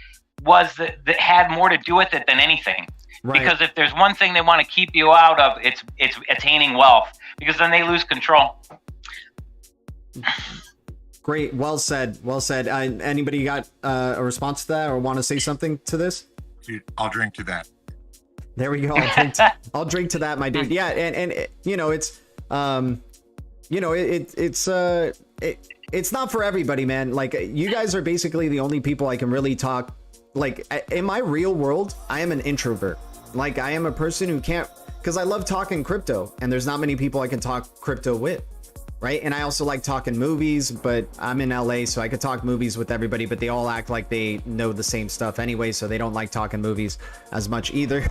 Speaker 9: was that had more to do with it than anything. Because if there's one thing they want to keep you out of, it's attaining wealth, because then they lose control.
Speaker 3: Great. Well said. Well said. Anybody got a response to that or want to say something to this?
Speaker 8: Dude, I'll drink to that.
Speaker 3: There we go. I'll drink to that, my dude. Yeah. And you know, it's, you know, it's not for everybody, man. Like, you guys are basically the only people I can really talk. Like, in my real world, I am an introvert. Like, I am a person who can't, because I love talking crypto, and there's not many people I can talk crypto with, right? And I also like talking movies, but I'm in LA, so I could talk movies with everybody, but they all act like they know the same stuff anyway, so they don't like talking movies as much either.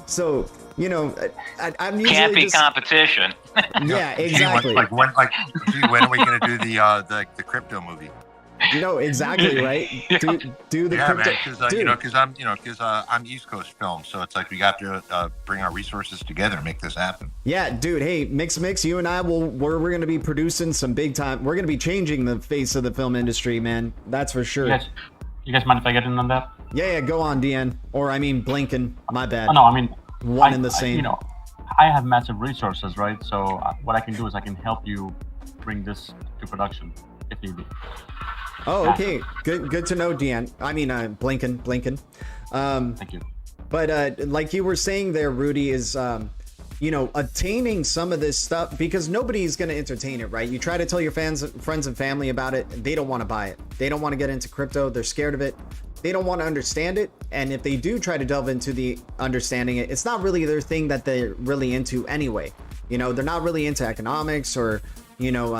Speaker 3: So, you know, I'm usually
Speaker 9: can't be competition.
Speaker 3: Yeah, exactly.
Speaker 8: When are we going to do the crypto movie?
Speaker 3: No, exactly, right. Do the crypto,
Speaker 8: man, because I'm East Coast film, so it's like we got to bring our resources together and make this happen.
Speaker 3: Yeah, dude. Hey, Mix, you and I we're going to be producing some big time. We're going to be changing the face of the film industry, man. That's for sure.
Speaker 6: You guys mind if I get in on that?
Speaker 3: Yeah, go on, DN. Or I mean, Blinken. My bad.
Speaker 6: Oh, no, I mean,
Speaker 3: one and the same.
Speaker 6: You know, I have massive resources, right? So what I can do is I can help you bring this to production if need be.
Speaker 3: Oh, okay. Good to know, DN. I mean, Blinken.
Speaker 6: Thank you.
Speaker 3: But like you were saying there, Rudy, is you know, attaining some of this stuff, because nobody's going to entertain it, right? You try to tell your friends and family about it, they don't want to buy it. They don't want to get into crypto. They're scared of it. They don't want to understand it. And if they do try to delve into the understanding it, it's not really their thing that they're really into anyway. You know, they're not really into economics or, you know,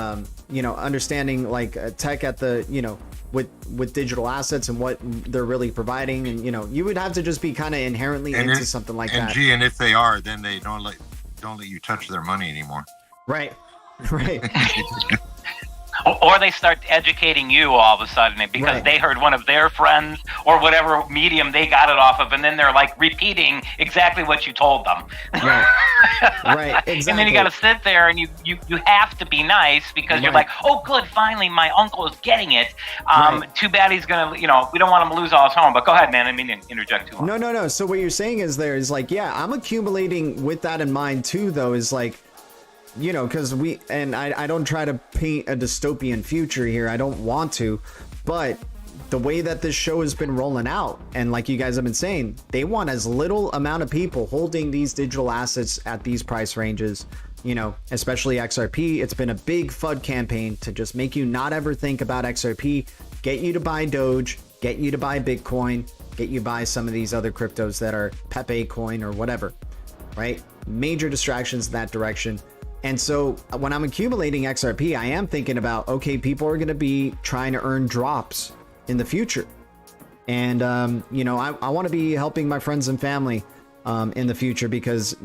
Speaker 3: understanding like tech at the, you know, with digital assets and what they're really providing. And, you know, you would have to just be kind of inherently into something like that.
Speaker 8: And if they are, then they don't let you touch their money anymore.
Speaker 3: Right.
Speaker 9: Or they start educating you all of a sudden because they heard one of their friends or whatever medium they got it off of, and then they're like repeating exactly what you told them.
Speaker 3: Right. Right. Exactly.
Speaker 9: And then you got to sit there and you have to be nice because you're like, oh, good, finally my uncle is getting it. Too bad he's gonna, we don't want him to lose all his home. But go ahead, man. I mean, interject too long.
Speaker 3: No. So what you're saying is I'm accumulating with that in mind too, though, is like, because I don't try to paint a dystopian future here. I don't want to, but the way that this show has been rolling out, and like you guys have been saying, they want as little amount of people holding these digital assets at these price ranges, especially XRP. It's been a big FUD campaign to just make you not ever think about XRP, get you to buy Doge, get you to buy Bitcoin, get you to buy some of these other cryptos that are Pepe coin or whatever, right? Major distractions in that direction. And so when I'm accumulating XRP, I am thinking about, okay, people are going to be trying to earn drops in the future. And, I want to be helping my friends and family in the future because,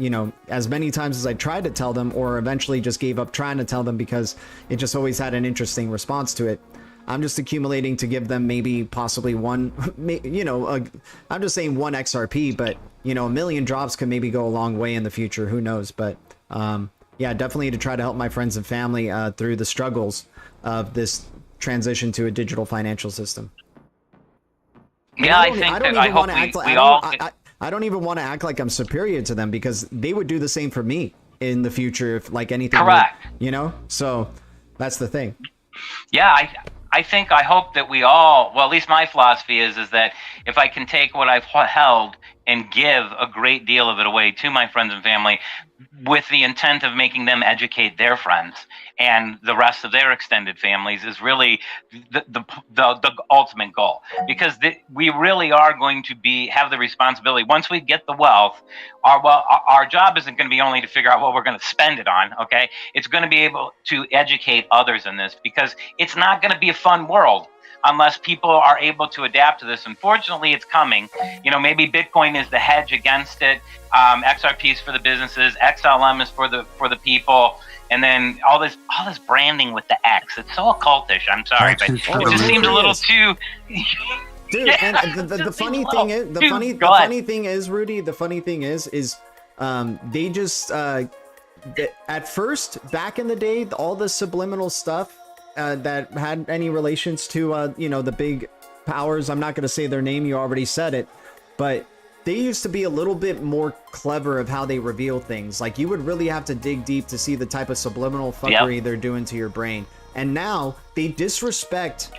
Speaker 3: as many times as I tried to tell them or eventually just gave up trying to tell them because it just always had an interesting response to it. I'm just accumulating to give them maybe possibly one, I'm just saying one XRP, but, a million drops could maybe go a long way in the future. Who knows? But, yeah, definitely to try to help my friends and family through the struggles of this transition to a digital financial system.
Speaker 9: Yeah, I
Speaker 3: don't even want to act like I'm superior to them because they would do the same for me in the future if like anything.
Speaker 9: Correct.
Speaker 3: So that's the thing.
Speaker 9: Yeah, I hope that we all, well, at least my philosophy is that if I can take what I've held and give a great deal of it away to my friends and family with the intent of making them educate their friends and the rest of their extended families is really the ultimate goal, because we really are going to have the responsibility. Once we get the wealth, our job isn't going to be only to figure out what we're going to spend it on. Okay. It's going to be able to educate others in this, because it's not going to be a fun world unless people are able to adapt to this. Unfortunately, it's coming. Maybe Bitcoin is the hedge against it. XRP is for the businesses. XLM is for the people. And then all this branding with the X. It's so occultish. I'm sorry, but it just seems a little too.
Speaker 3: Dude,
Speaker 9: yeah,
Speaker 3: and the funny thing is, the funny thing is, Rudy. The funny thing is they just at first back in the day, all the subliminal stuff. That had any relations to, the big powers. I'm not going to say their name. You already said it. But they used to be a little bit more clever of how they reveal things. Like, you would really have to dig deep to see the type of subliminal fuckery they're doing to your brain. And now they disrespect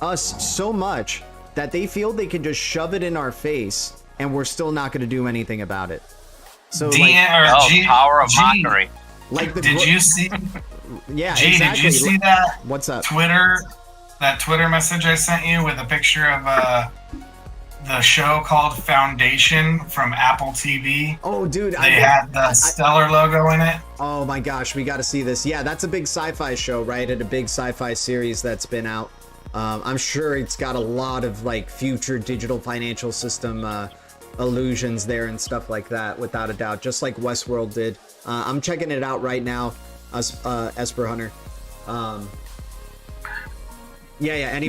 Speaker 3: us so much that they feel they can just shove it in our face and we're still not going to do anything about it. So,
Speaker 9: power of mockery.
Speaker 7: Did you see...
Speaker 3: Yeah,
Speaker 7: G,
Speaker 3: exactly.
Speaker 7: Did you see that?
Speaker 3: What's up?
Speaker 7: That Twitter message I sent you with a picture of the show called Foundation from Apple TV?
Speaker 3: Oh, dude.
Speaker 7: They had the Stellar logo in it.
Speaker 3: Oh my gosh, we got to see this. Yeah, that's a big sci-fi show, right? And a big sci-fi series that's been out. I'm sure it's got a lot of like future digital financial system illusions there and stuff like that, without a doubt, just like Westworld did. I'm checking it out right now. Esper Hunter.
Speaker 9: The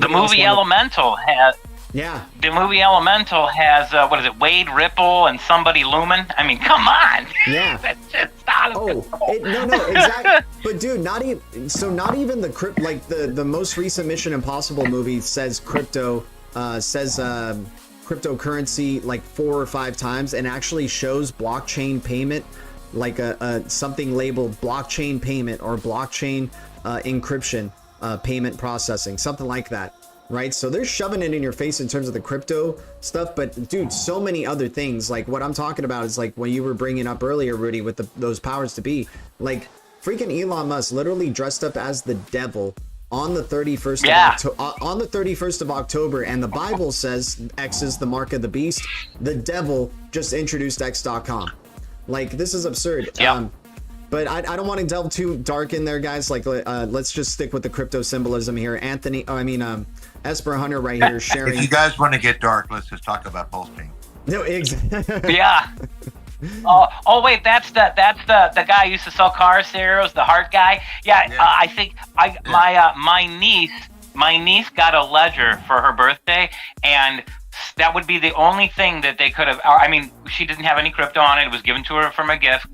Speaker 9: movie Elemental has.
Speaker 3: Yeah.
Speaker 9: The movie Elemental has what is it? Wade Ripple and somebody Lumen. I mean, come on.
Speaker 3: Yeah.
Speaker 9: That's just out of control.
Speaker 3: No, exactly. But dude, not even the the most recent Mission Impossible movie says cryptocurrency like 4 or 5 times, and actually shows blockchain payment. Like something labeled blockchain payment or blockchain encryption payment processing, something like that, right? So they're shoving it in your face in terms of the crypto stuff, but dude, so many other things. Like what I'm talking about is like what you were bringing up earlier, Rudy, with those powers to be. Like freaking Elon Musk literally dressed up as the devil on the 31st of October, and the Bible says X is the mark of the beast. The devil just introduced X.com. Like, this is absurd.
Speaker 9: Yeah.
Speaker 3: But I don't want to delve too dark in there, guys. Like, let's just stick with the crypto symbolism here. Esper Hunter right here sharing.
Speaker 8: If you guys want to get dark, let's just talk about Pulse Chain.
Speaker 3: No, exactly.
Speaker 9: Yeah. Oh wait, that's the guy who used to sell car stereos, the heart guy. Yeah, I think my niece got a ledger for her birthday, and that would be the only thing that they could have. I mean, she didn't have any crypto on it. It was given to her from a gift,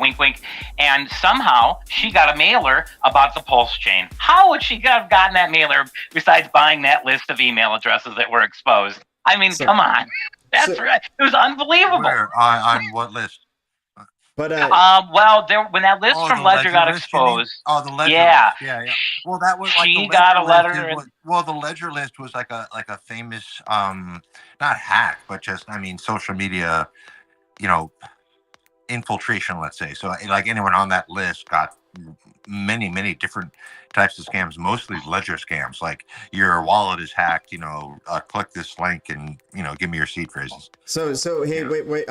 Speaker 9: wink, wink. And somehow she got a mailer about the Pulse chain. How would she have gotten that mailer besides buying that list of email addresses that were exposed? I mean, come on. That's right. It was unbelievable.
Speaker 8: Where? On what list?
Speaker 3: But
Speaker 9: well, when that list from Ledger got exposed.
Speaker 8: Oh, the Ledger
Speaker 9: yeah.
Speaker 8: list. Yeah. Well, that was like
Speaker 9: she got a letter.
Speaker 8: Well, the Ledger list was like a famous, not hack, but just social media, infiltration. Let's say so. Like anyone on that list got many different types of scams, mostly ledger scams, like your wallet is hacked, click this link and give me your seed phrases.
Speaker 3: So hey, wait,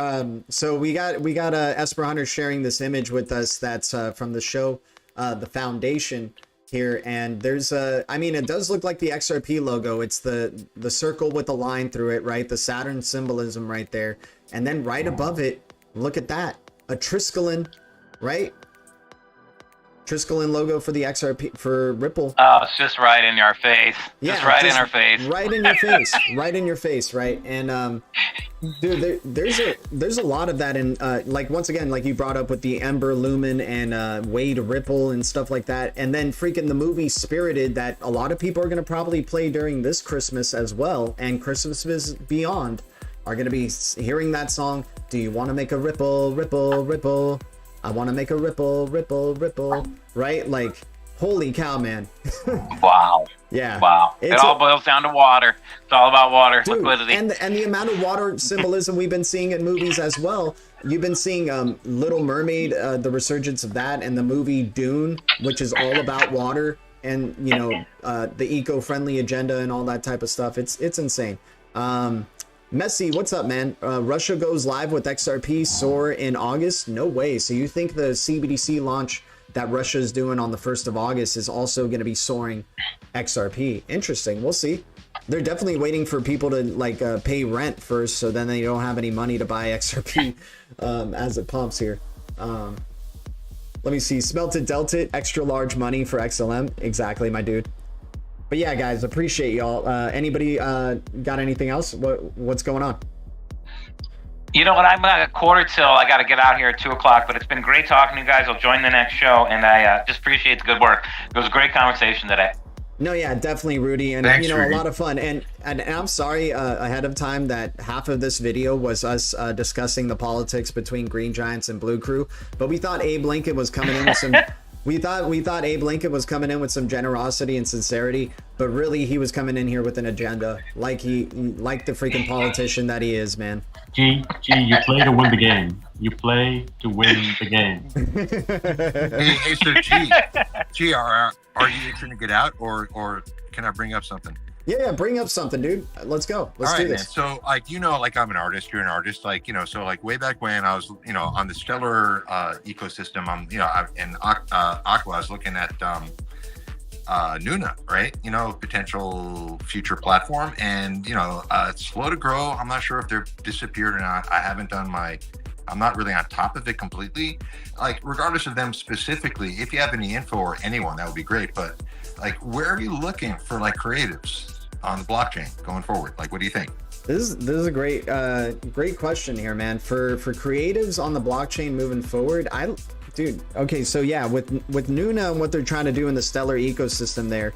Speaker 3: so we got Esper Hunter sharing this image with us that's from the show, the foundation here, and there's it does look like the XRP logo. It's the circle with the line through it, right? The Saturn symbolism right there, and then right above it, look at that, a Triskelion, right? Triskelion logo for the XRP for Ripple.
Speaker 9: Oh, it's just right in your face.
Speaker 3: Yeah,
Speaker 9: just right in our face.
Speaker 3: Right in your face. Right in your face, right? And dude, there's a lot of that in like once again, like you brought up with the Ember Lumen and Wade Ripple and stuff like that. And then freaking the movie Spirited that a lot of people are gonna probably play during this Christmas as well, and Christmas beyond are gonna be hearing that song. Do you wanna make a ripple, ripple, ripple? I want to make a ripple, ripple, ripple, right? Like, holy cow, man.
Speaker 9: Wow.
Speaker 3: Yeah.
Speaker 9: Wow. It all boils down to water. It's all about water,
Speaker 3: dude,
Speaker 9: liquidity.
Speaker 3: And the amount of water symbolism we've been seeing in movies as well. You've been seeing Little Mermaid, the resurgence of that, and the movie Dune, which is all about water and, the eco-friendly agenda and all that type of stuff. It's insane. Messi, what's up, man? Russia goes live with XRP SOAR in August? No way. So you think the CBDC launch that Russia is doing on the 1st of August is also going to be soaring XRP? Interesting. We'll see. They're definitely waiting for people to pay rent first, so then they don't have any money to buy XRP as it pumps here. Let me see. Smelted Delta, extra large money for XLM. Exactly, my dude. But yeah, guys, appreciate y'all. Anybody got anything else? What's going on?
Speaker 9: You know what? I'm at a quarter till. I got to get out here at 2 o'clock. But it's been great talking to you guys. I'll join the next show, and I just appreciate the good work. It was a great conversation today.
Speaker 3: No, yeah, definitely, Rudy, and
Speaker 8: thanks, Rudy.
Speaker 3: A lot of fun. And I'm sorry ahead of time that half of this video was us discussing the politics between Green Giants and Blue Crew. But we thought Abe Lincoln was coming in with some. We thought Abe Lincoln was coming in with some generosity and sincerity, but really he was coming in here with an agenda, like the freaking politician that he is, man.
Speaker 6: G, you play to win the game. You play to win the game.
Speaker 8: Hey, so G, are you itching to get out, or can I bring up something?
Speaker 3: Yeah, bring up something, dude. Let's go. Let's do this.
Speaker 8: Man. So, I'm an artist. You're an artist. So way back when I was, on the Stellar ecosystem, in Aqua, I was looking at Nuna, right? Potential future platform, and it's slow to grow. I'm not sure if they're disappeared or not. I'm not really on top of it completely. Regardless of them specifically, if you have any info or anyone, that would be great. But where are you looking for creatives on the blockchain going forward? What do you think?
Speaker 3: This is a great question here, man. For creatives on the blockchain moving forward, dude. Okay, so yeah, with Nuna and what they're trying to do in the Stellar ecosystem there,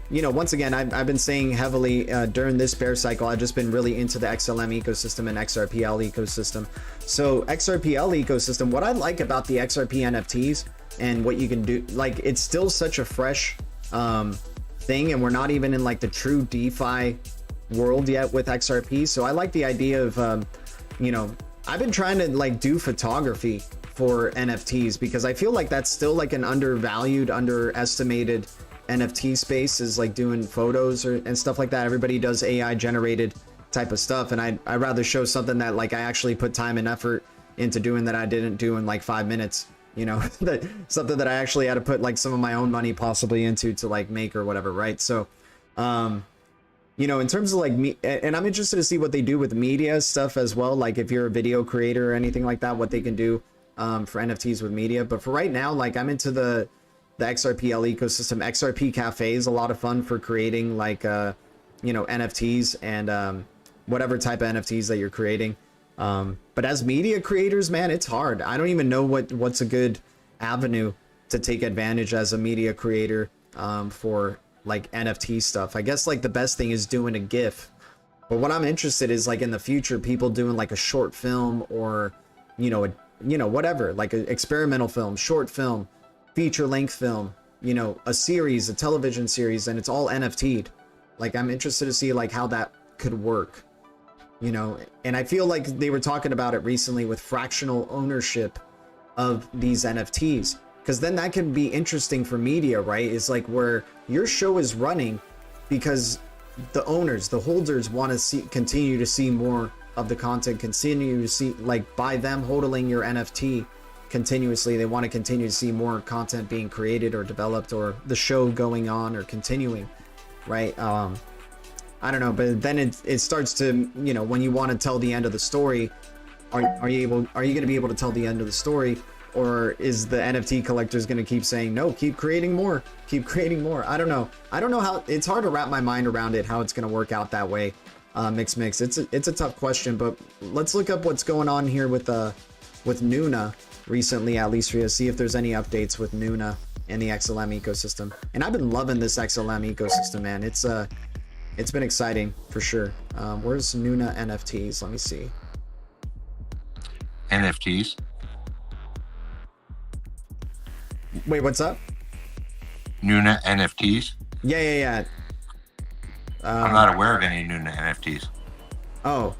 Speaker 3: once again, I've been saying heavily during this bear cycle, I've just been really into the XLM ecosystem and XRPL ecosystem. So XRPL ecosystem, what I like about the XRP NFTs and what you can do, it's still such a fresh thing, and we're not even in the true DeFi world yet with XRP. So I like the idea of, I've been trying to do photography for NFTs because I feel like that's still an undervalued, underestimated NFT space is doing photos and stuff like that. Everybody does AI generated type of stuff, and I'd rather show something that I actually put time and effort into doing that I didn't do in 5 minutes. That something that I actually had to put some of my own money possibly into to make or whatever, right? So you know, in terms of like me, and I'm interested to see what they do with media stuff as well. Like if you're a video creator or anything like that, what they can do for NFTs with media. But for right now, like I'm into the XRPL ecosystem. XRP Cafe is a lot of fun for creating like, you know, NFTs and whatever type of NFTs that you're creating. But as media creators, man, it's hard. I don't even know what's a good avenue to take advantage as a media creator for like NFT stuff. I guess like the best thing is doing a GIF. But what I'm interested is like in the future, people doing like a short film or, you know, whatever, like an experimental film, short film, feature length film, you know, a series, a television series, and it's all NFT'd. Like I'm interested to see like how that could work, you know. And I feel like they were talking about it recently with fractional ownership of these NFTs, because then that can be interesting for media, right? It's like where your show is running because the owners, the holders want to continue to see more of the content, continue to see, like by them holding your NFT continuously, they want to continue to see more content being created or developed or the show going on or continuing, right? I don't know, but then it starts to, you know, when you want to tell the end of the story, are you going to be able to tell the end of the story, or is the NFT collectors going to keep saying no, keep creating more? I don't know how. It's hard to wrap my mind around it, how it's going to work out that way. Mix. It's a tough question, but let's look up what's going on here with Nuna recently, at least, for see if there's any updates with Nuna and the XLM ecosystem. And I've been loving this XLM ecosystem, man. It's been exciting for sure. Where's Nuna NFTs? Let me see.
Speaker 8: NFTs.
Speaker 3: Wait, what's up?
Speaker 8: Nuna NFTs.
Speaker 3: Yeah.
Speaker 8: I'm not aware of any Nuna NFTs.
Speaker 3: Oh.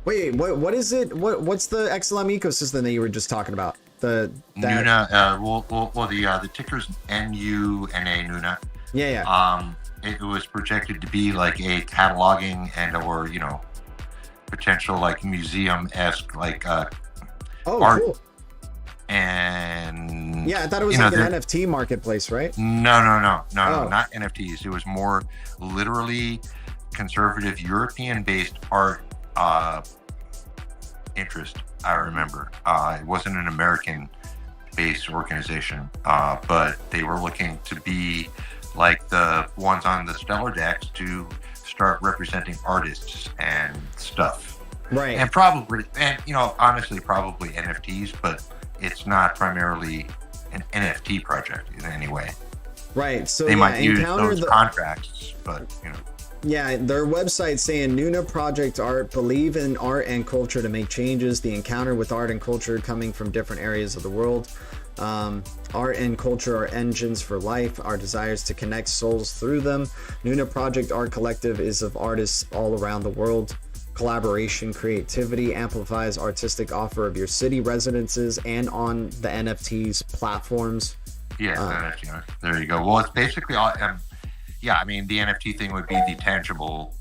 Speaker 3: Wait, what is it? What's the XLM ecosystem that you were just talking about?
Speaker 8: Nuna. The ticker's NUNA. Nuna.
Speaker 3: Yeah.
Speaker 8: It was projected to be like a cataloging or you know, potential like museum-esque like art.
Speaker 3: Cool.
Speaker 8: And
Speaker 3: yeah, I thought it was like an NFT marketplace, right?
Speaker 8: No, not NFTs. It was more literally conservative European-based art interest. I remember it wasn't an American-based organization, but they were looking to be like the ones on the Stellar Decks to start representing artists and stuff.
Speaker 3: Right.
Speaker 8: And probably, you know, honestly, probably NFTs, but it's not primarily an NFT project in any way.
Speaker 3: Right. So
Speaker 8: they might use those contracts, but you know.
Speaker 3: Yeah, their website saying Nuna Project Art, believe in art and culture to make changes. The encounter with art and culture coming from different areas of the world. Art and culture are engines for life. Our desires to connect souls through them. Nuna Project Art Collective is of artists all around the world. Collaboration, creativity amplifies artistic offer of your city residences and on the NFTs platforms.
Speaker 8: Yeah, there you go. Well, it's basically all. Yeah, I mean, the NFT thing would be the tangible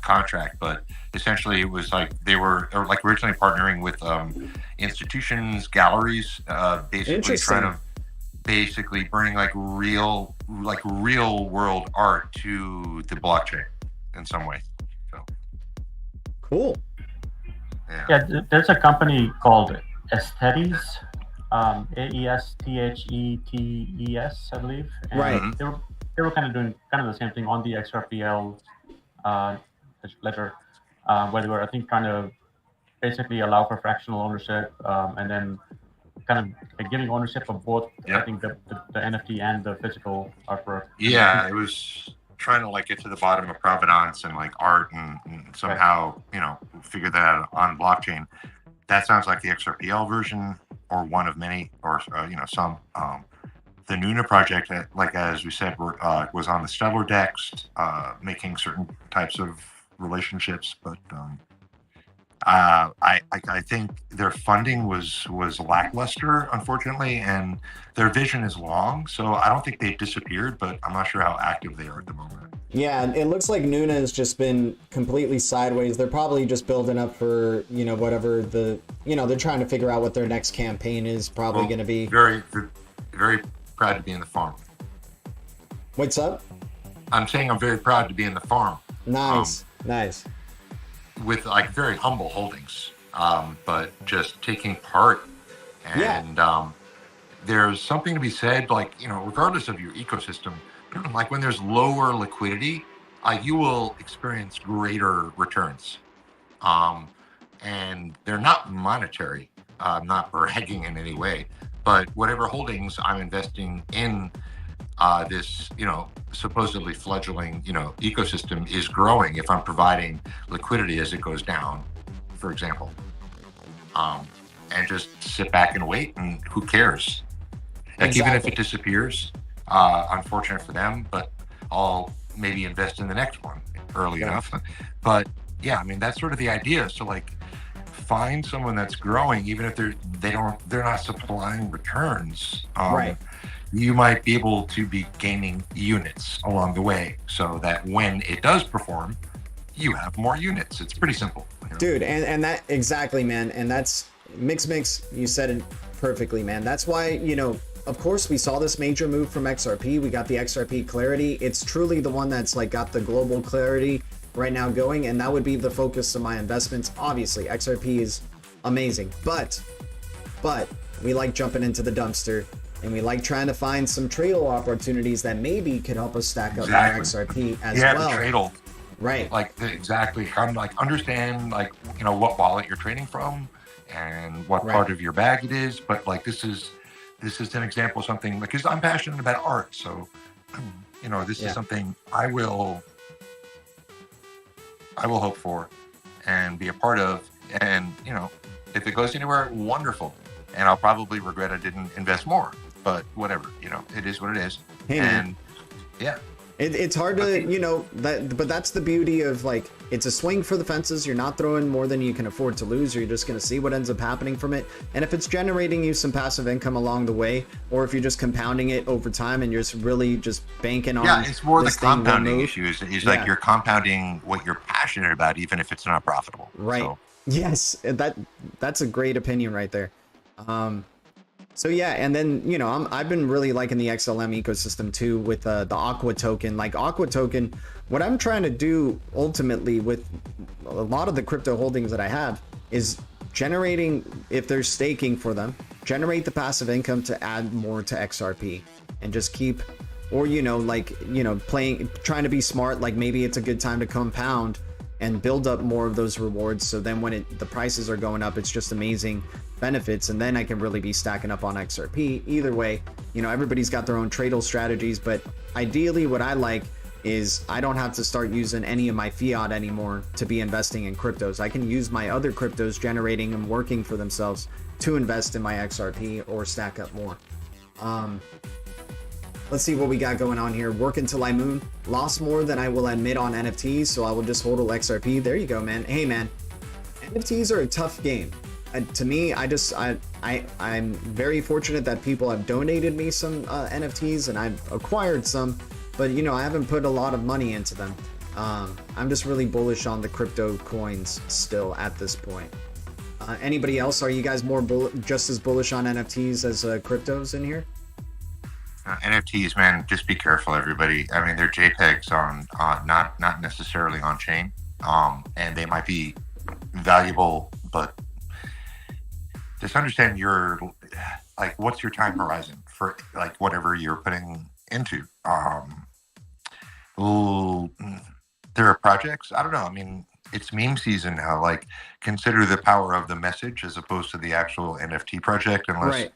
Speaker 8: contract, but essentially it was like they were like originally partnering with institutions, galleries, basically trying to basically bring like real world art to the blockchain in some way. So
Speaker 3: cool.
Speaker 6: Yeah, there's a company called Aesthetes, AESTHETES, I believe. And
Speaker 3: right.
Speaker 6: They were kind of doing the same thing on the XRPL ledger, where they were, I think, trying to basically allow for fractional ownership, and then kind of like giving ownership of both. I think the NFT and the physical artwork.
Speaker 8: Yeah, it was trying to like get to the bottom of provenance and like art and somehow you know figure that out on blockchain. That sounds like the XRPL version or one of many, or you know, some. The Nuna project, like as we said, was on the Stellar Decks, making certain types of relationships, but I think their funding was lackluster, unfortunately, and their vision is long, so I don't think they've disappeared, but I'm not sure how active they are at the moment.
Speaker 3: Yeah, it looks like Nuna has just been completely sideways. They're probably just building up for, you know, whatever they're trying to figure out what their next campaign is probably going to be.
Speaker 8: Very, very proud to be in the farm.
Speaker 3: What's up?
Speaker 8: I'm saying I'm very proud to be in the farm.
Speaker 3: Nice, nice.
Speaker 8: With like very humble holdings, but just taking part. And there's something to be said, like, you know, regardless of your ecosystem, like when there's lower liquidity, you will experience greater returns. And they're not monetary. I'm not bragging in any way, but whatever holdings I'm investing in this, you know, supposedly fledgling, you know, ecosystem is growing if I'm providing liquidity as it goes down, for example. And just sit back and wait, and who cares? Like,
Speaker 3: Exactly.
Speaker 8: even if it disappears, unfortunate for them, but I'll maybe invest in the next one early enough. But yeah, I mean, that's sort of the idea. So like, find someone that's growing, even if they're not supplying returns.
Speaker 3: Right.
Speaker 8: You might be able to be gaining units along the way, so that when it does perform, you have more units. It's pretty simple, you know?
Speaker 3: Dude, and that exactly, man. And that's Mix, you said it perfectly, man. That's why, you know, of course we saw this major move from XRP. We got the XRP clarity. It's truly the one that's like got the global clarity right now going, and that would be the focus of my investments. Obviously, XRP is amazing, but we like jumping into the dumpster, and we like trying to find some trade opportunities that maybe could help us stack up our XRP as well.
Speaker 8: The trade-off.
Speaker 3: Right.
Speaker 8: Like exactly. Kind of like understand, like, you know, what wallet you're trading from and what part of your bag it is. But like, this is an example of something, because I'm passionate about art. So, you know, this is something I will hope for and be a part of. And, you know, if it goes anywhere, wonderful. And I'll probably regret I didn't invest more, but whatever, you know, it is what it is.
Speaker 3: Hey,
Speaker 8: and
Speaker 3: man.
Speaker 8: yeah.
Speaker 3: It's hard to, you know, but that's the beauty of, like, it's a swing for the fences. You're not throwing more than you can afford to lose. You're just going to see what ends up happening from it. And if it's generating you some passive income along the way, or if you're just compounding it over time and you're just really just banking on,
Speaker 8: it's more the
Speaker 3: this thing
Speaker 8: compounding
Speaker 3: move.
Speaker 8: issue is like you're compounding what you're passionate about, even if it's not profitable.
Speaker 3: Right.
Speaker 8: So.
Speaker 3: Yes. That's a great opinion right there. So yeah, and then, you know, I've been really liking the XLM ecosystem too, with the Aqua token. Like Aqua token, what I'm trying to do ultimately with a lot of the crypto holdings that I have is generating, if there's staking for them, generate the passive income to add more to XRP and just keep, or, you know, like, you know, trying to be smart. Like maybe it's a good time to compound and build up more of those rewards. So then when the prices are going up, it's just amazing benefits, and then I can really be stacking up on XRP. Either way, you know, everybody's got their own trade strategies, but ideally what I like is I don't have to start using any of my fiat anymore to be investing in cryptos. I can use my other cryptos generating and working for themselves to invest in my XRP or stack up more. Let's see what we got going on here. Work until I moon. Lost more than I will admit on NFTs, so I will just hold XRP. There you go, man. Hey, man. NFTs are a tough game. To me, I'm very fortunate that people have donated me some NFTs, and I've acquired some, but, you know, I haven't put a lot of money into them. I'm just really bullish on the crypto coins still at this point. Anybody else? Are you guys more just as bullish on NFTs as cryptos in here?
Speaker 8: NFTs, man, just be careful, everybody. I mean, they're JPEGs on not necessarily on chain, and they might be valuable, but just understand what's your time horizon for like whatever you're putting into. There are projects. I don't know. I mean, it's meme season now. Like, consider the power of the message as opposed to the actual NFT project, unless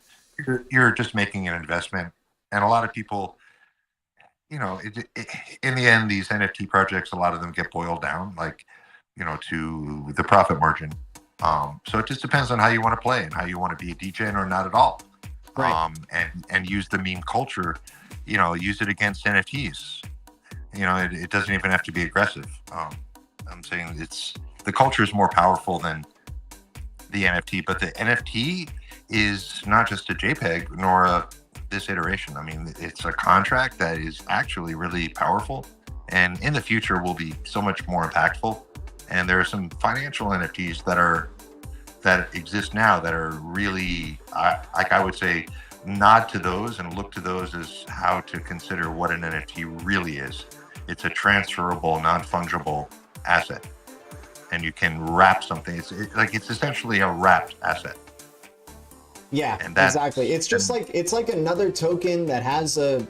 Speaker 8: you're just making an investment. And a lot of people, you know, in the end, these NFT projects, a lot of them get boiled down, like, you know, to the profit margin. So it just depends on how you want to play and how you want to be a DJ or not at all.
Speaker 3: Right.
Speaker 8: And use the meme culture, you know, use it against NFTs. You know, it doesn't even have to be aggressive. I'm saying the culture is more powerful than the NFT, but the NFT is not just a JPEG nor this iteration. I mean, it's a contract that is actually really powerful, and in the future will be so much more impactful. And there are some financial NFTs that exist now that are really, I would say, nod to those and look to those as how to consider what an NFT really is. it's a transferable, non-fungible asset, and you can wrap something. It's essentially a wrapped asset.
Speaker 3: Yeah,
Speaker 8: And
Speaker 3: exactly. It's just like another token that has a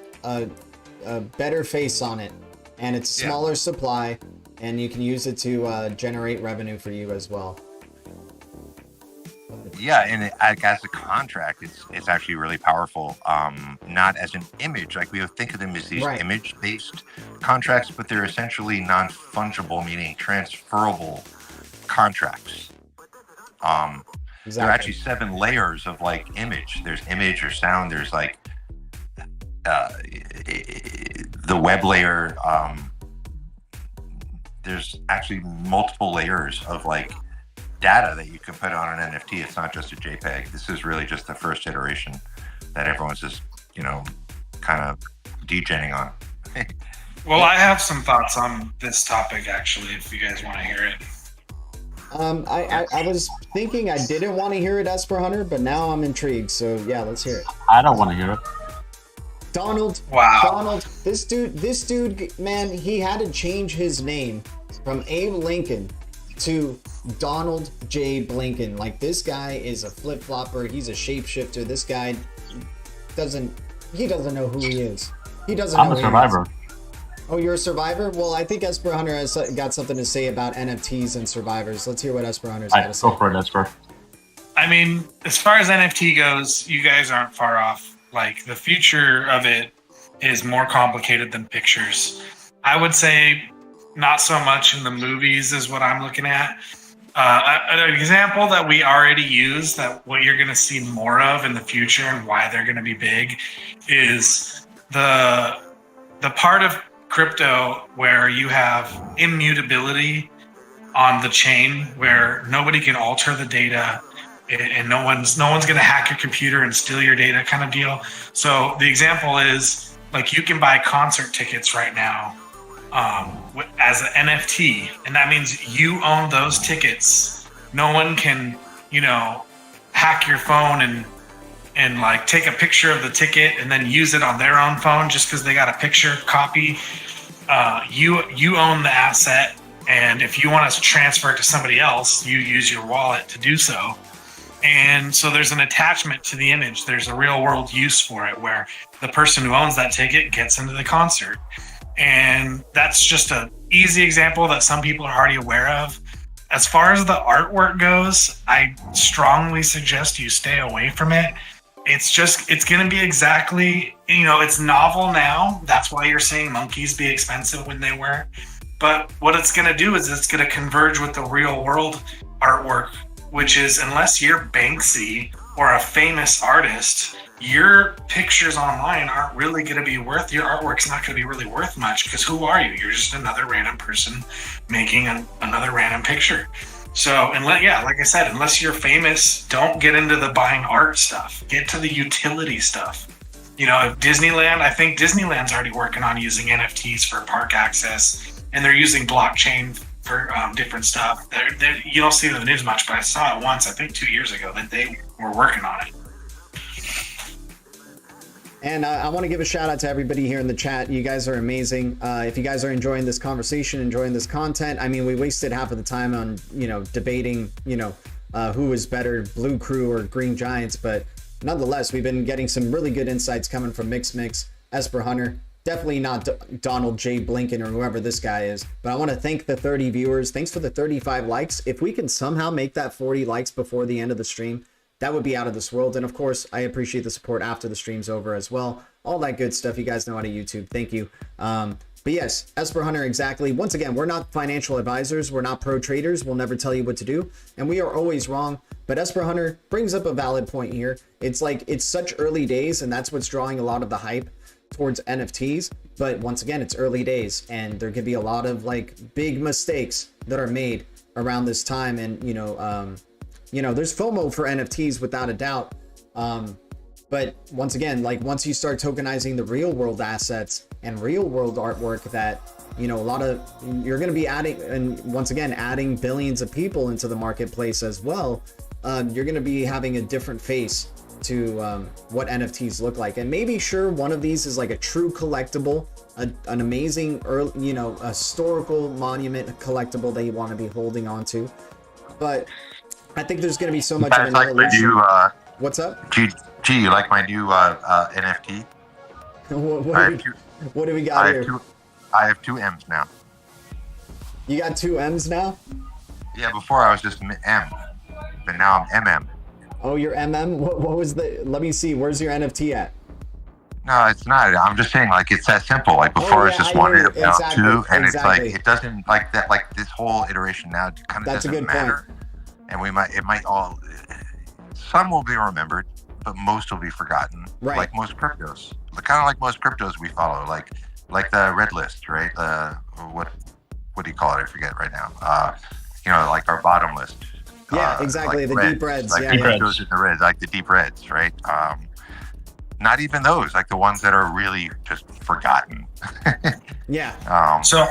Speaker 3: better face on it, and it's a smaller supply, and you can use it to generate revenue for you as well.
Speaker 8: Yeah, and as a contract, it's actually really powerful. Not as an image, like we would think of them as these image-based contracts, but they're essentially non-fungible, meaning transferable contracts. There are actually 7 layers of like image. There's image or sound. There's like the web layer. There's actually multiple layers of like data that you can put on an NFT. It's not just a JPEG. This is really just the first iteration that everyone's just, kind of degenning on.
Speaker 7: Well, I have some thoughts on this topic, actually, if you guys want to hear it.
Speaker 3: I was thinking I didn't want to hear it, Esper Hunter, but now I'm intrigued. So yeah, let's hear it.
Speaker 6: I don't want to hear it.
Speaker 3: Donald.
Speaker 7: Wow.
Speaker 3: Donald. This dude, man, he had to change his name from Abe Lincoln to Donald J. Blinken. Like, this guy is a flip-flopper. He's a shapeshifter. This guy doesn't know who he is. He doesn't know.
Speaker 6: I'm a survivor.
Speaker 3: Oh, you're a survivor? Well, I think Esper Hunter has got something to say about NFTs and survivors. Let's hear what Esper Hunter's got to say.
Speaker 6: Go for it, Esper.
Speaker 7: I mean, as far as NFT goes, you guys aren't far off. Like, the future of it is more complicated than pictures. I would say not so much in the movies is what I'm looking at. An example that we already use, that what you're going to see more of in the future and why they're going to be big, is the part of crypto where you have immutability on the chain, where nobody can alter the data and no one's going to hack your computer and steal your data, kind of deal. So the example is, like, you can buy concert tickets right now as an NFT, and that means you own those tickets. No one can, hack your phone and like take a picture of the ticket and then use it on their own phone just because they got a picture copy. You own the asset, and if you want to transfer it to somebody else, you use your wallet to do so. And so there's an attachment to the image. There's a real world use for it where the person who owns that ticket gets into the concert. And that's just an easy example that some people are already aware of. As far as the artwork goes, I strongly suggest you stay away from it. It's going to be exactly, it's novel now. That's why you're seeing monkeys be expensive when they were. But what it's going to do is it's going to converge with the real world artwork, which is, unless you're Banksy or a famous artist, your pictures online aren't really going to be worth, your artwork's not going to be really worth much, because who are you? You're just another random person making another random picture. So, like I said, unless you're famous, don't get into the buying art stuff. Get to the utility stuff. Disneyland, I think Disneyland's already working on using NFTs for park access, and they're using blockchain for different stuff. You don't see it in the news much, but I saw it once, I think 2 years ago, that they were working on it.
Speaker 3: And I want to give a shout out to everybody here in the chat. You guys are amazing. If you guys are enjoying this conversation, enjoying this content, I mean, we wasted half of the time on, debating, who is better, Blue Crew or Green Giants. But nonetheless, we've been getting some really good insights coming from Mix, Esper Hunter. Definitely not Donald J. Blinken or whoever this guy is. But I want to thank the 30 viewers. Thanks for the 35 likes. If we can somehow make that 40 likes before the end of the stream, that would be out of this world. And of course, I appreciate the support after the stream's over as well. All that good stuff you guys know how to YouTube. Thank you. But yes, Esper Hunter, exactly. Once again, we're not financial advisors. We're not pro traders. We'll never tell you what to do. And we are always wrong. But Esper Hunter brings up a valid point here. It's like, it's such early days, and that's what's drawing a lot of the hype towards NFTs. But once again, it's early days, and there could be a lot of like big mistakes that are made around this time. And, there's FOMO for NFTs without a doubt. But once again, like, once you start tokenizing the real world assets and real world artwork that, you're going to be adding, and once again, adding billions of people into the marketplace as well, you're going to be having a different face what NFTs look like. And maybe sure, one of these is like a true collectible, an amazing early, you know, a historical monument collectible that you want to be holding on to. But I think there's going to be so much of an evolution. What's up?
Speaker 8: G, you like my new NFT?
Speaker 3: What do we got here?
Speaker 8: I have two M's now.
Speaker 3: You got two M's now?
Speaker 8: Yeah, before I was just M, but now I'm MM.
Speaker 3: Oh, you're MM? What was the? Let me see. Where's your NFT at?
Speaker 8: No, it's not. I'm just saying, like, it's that simple. Like before, it's just one M, now two, and it's like it doesn't like that. Like this whole iteration now kind of doesn't matter. And it might all. Some will be remembered, but most will be forgotten.
Speaker 3: Right.
Speaker 8: Like most cryptos, kind of like most cryptos we follow, like the red list, right? What do you call it? I forget right now. You know, like our bottom list.
Speaker 3: Yeah, exactly.
Speaker 8: Like
Speaker 3: the deep reds.
Speaker 8: Like
Speaker 3: yeah,
Speaker 8: those in the reds, like the deep reds, right? Not even those, like the ones that are really just forgotten.
Speaker 3: Yeah.
Speaker 7: So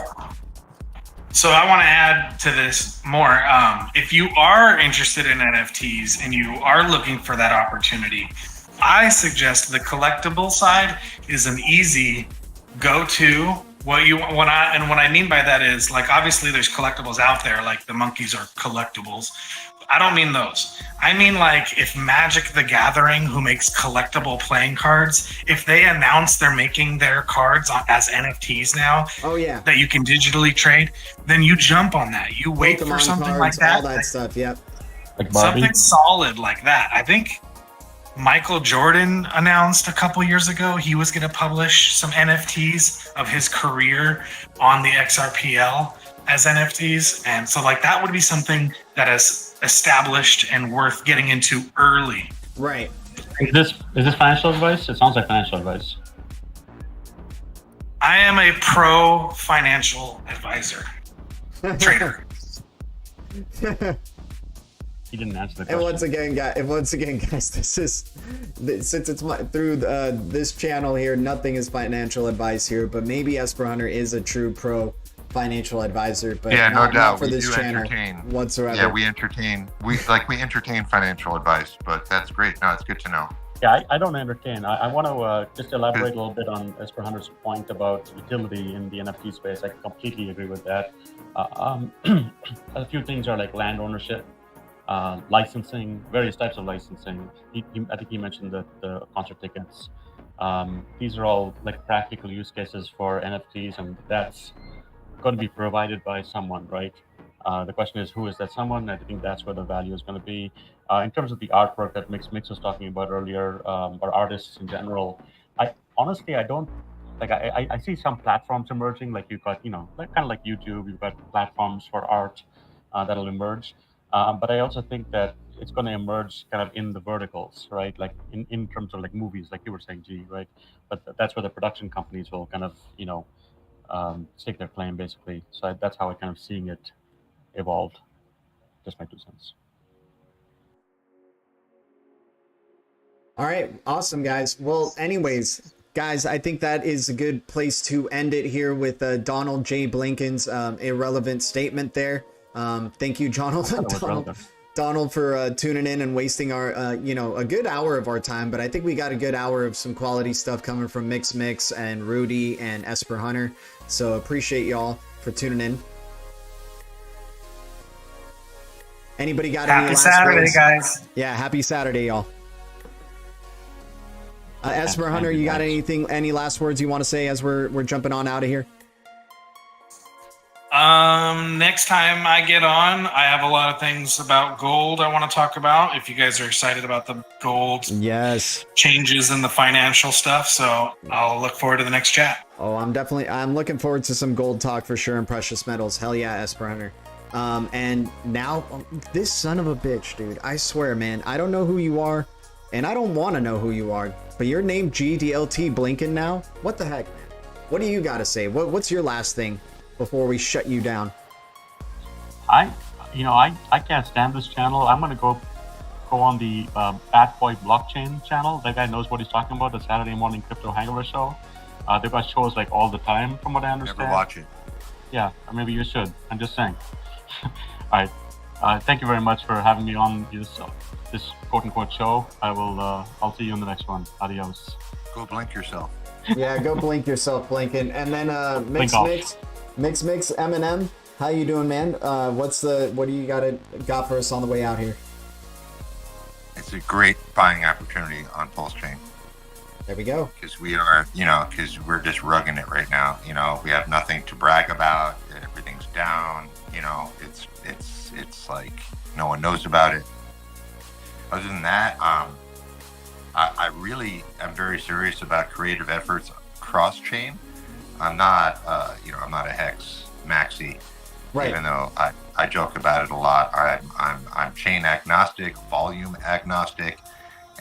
Speaker 7: I want to add to this more. If you are interested in NFTs and you are looking for that opportunity, I suggest the collectible side is an easy go-to. What I mean by that is, like, obviously there's collectibles out there, like the monkeys are collectibles. I don't mean those. I mean, like, if Magic the Gathering, who makes collectible playing cards, if they announce they're making their cards as NFTs now, that you can digitally trade, then you jump on that. You wait for something like that.
Speaker 3: All that stuff, yep.
Speaker 6: Like
Speaker 7: something solid like that. I think Michael Jordan announced a couple years ago he was going to publish some NFTs of his career on the XRPL as NFTs. And so, like, that would be something that is established and worth getting into early.
Speaker 3: Right.
Speaker 6: Is this financial advice? It sounds like financial advice.
Speaker 7: I am a pro financial advisor. Trader.
Speaker 6: He didn't answer the question.
Speaker 3: And once again, guys, this is, since it's through this channel here, nothing is financial advice here, but maybe Esper Hunter is a true pro financial advisor, but
Speaker 8: yeah,
Speaker 3: not,
Speaker 8: no doubt.
Speaker 3: not for this channel whatsoever.
Speaker 8: Yeah, we entertain financial advice, but that's great. No, it's good to know.
Speaker 6: Yeah, I don't entertain. I want to just elaborate a little bit on Esper Hunter's point about utility in the NFT space. I completely agree with that. A few things are like land ownership, licensing, various types of licensing. I think he mentioned the concert tickets. These are all like practical use cases for NFTs, and that's going to be provided by someone, right? The question is, who is that someone? I think that's where the value is going to be. In terms of the artwork that Mix was talking about earlier, or artists in general, I don't like. I see some platforms emerging. Like you've got, like kind of like YouTube. You've got platforms for art that'll emerge. But I also think that it's going to emerge kind of in the verticals, right? Like in terms of like movies, like you were saying, G, right? But that's where the production companies will kind of, stake their claim, basically. So that's how I kind of seeing it evolved. Just my 2 cents.
Speaker 3: All right, awesome, guys. Well, anyways, guys, I think that is a good place to end it here with Donald J. Blinken's irrelevant statement there. Thank you, Donald, for tuning in and wasting our, a good hour of our time. But I think we got a good hour of some quality stuff coming from Mix and Rudy and Esper Hunter. So appreciate y'all for tuning in. Anybody got any last
Speaker 7: Saturday,
Speaker 3: words?
Speaker 7: guys.
Speaker 3: Yeah, happy Saturday, y'all. Esper Hunter, you got any last words you want to say as we're jumping on out of here?
Speaker 7: Next time I get on, I have a lot of things about gold I want to talk about. If you guys are excited about the gold changes in the financial stuff, so I'll look forward to the next chat.
Speaker 3: Oh, I'm looking forward to some gold talk for sure and precious metals. Hell yeah, Esper Hunter. And now this son of a bitch, dude, I swear, man, I don't know who you are and I don't want to know who you are, but you're named GDLT Blinken now. What the heck, man? What do you got to say? What's your last thing before we shut you down?
Speaker 6: I can't stand this channel. I'm gonna go on the Bad Boy Blockchain channel. That guy knows what he's talking about. The Saturday morning crypto hangover show. They've got shows like all the time, from what I understand.
Speaker 8: Never watch it.
Speaker 6: Yeah, or maybe you should. I'm just saying. All right. Thank you very much for having me on this quote unquote show. I'll see you in the next one. Adios.
Speaker 8: Go blink yourself.
Speaker 3: Yeah, go blink yourself, Blinken. And then Mix Eminem. How you doing, man? What do you got for us on the way out here?
Speaker 8: It's a great buying opportunity on Pulse Chain.
Speaker 3: There we go.
Speaker 8: Because we're just rugging it right now. We have nothing to brag about. Everything's down. It's like no one knows about it. Other than that, I really am very serious about creative efforts cross chain. I'm not a hex maxi,
Speaker 3: right?
Speaker 8: Even though I joke about it a lot. I'm chain agnostic, volume agnostic,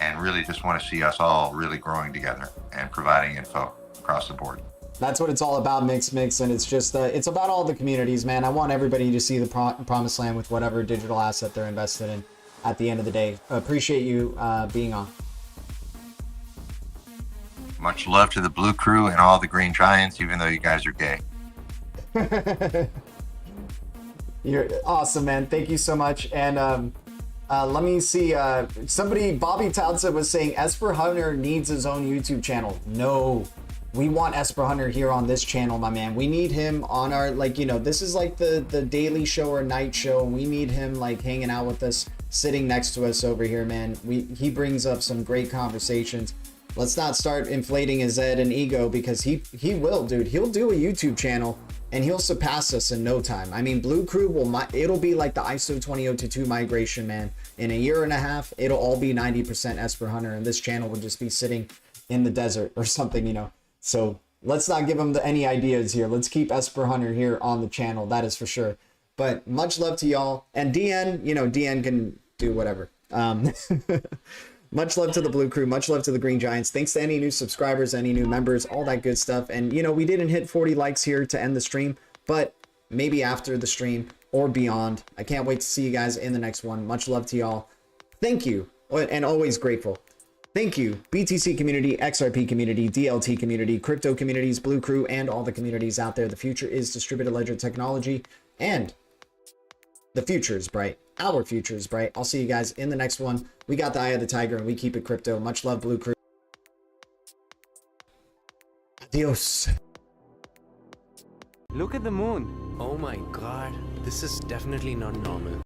Speaker 8: and really just want to see us all really growing together and providing info across the board.
Speaker 3: That's what it's all about, Mix, and it's just it's about all the communities, man. I want everybody to see the promised land with whatever digital asset they're invested in at the end of the day. Appreciate you being on.
Speaker 8: Much love to the Blue Crew and all the Green Giants, even though you guys are gay.
Speaker 3: You're awesome, man. Thank you so much. And let me see. Bobby Townsend was saying Esper Hunter needs his own YouTube channel. No, we want Esper Hunter here on this channel, my man. We need him on our, this is like the daily show or night show. We need him like hanging out with us, sitting next to us over here, man. He brings up some great conversations. Let's not start inflating his head and ego, because he will, dude. He'll do a YouTube channel and he'll surpass us in no time. I mean, Blue Crew it'll be like the ISO 20022 migration, man. In a year and a half, it'll all be 90% Esper Hunter, and this channel will just be sitting in the desert or something, So let's not give him any ideas here. Let's keep Esper Hunter here on the channel, that is for sure. But much love to y'all. And DN, DN can do whatever. Much love to the Blue Crew. Much love to the Green Giants. Thanks to any new subscribers, any new members, all that good stuff. And, we didn't hit 40 likes here to end the stream, but maybe after the stream or beyond. I can't wait to see you guys in the next one. Much love to y'all. Thank you. And always grateful. Thank you, BTC community, XRP community, DLT community, crypto communities, Blue Crew, and all the communities out there. The future is distributed ledger technology, and the future is bright. Our future is bright. I'll see you guys in the next one. We got the eye of the tiger, and we keep it crypto. Much love, Blue Crew. Adios.
Speaker 1: Look at the moon.
Speaker 2: Oh my god, this is definitely not normal.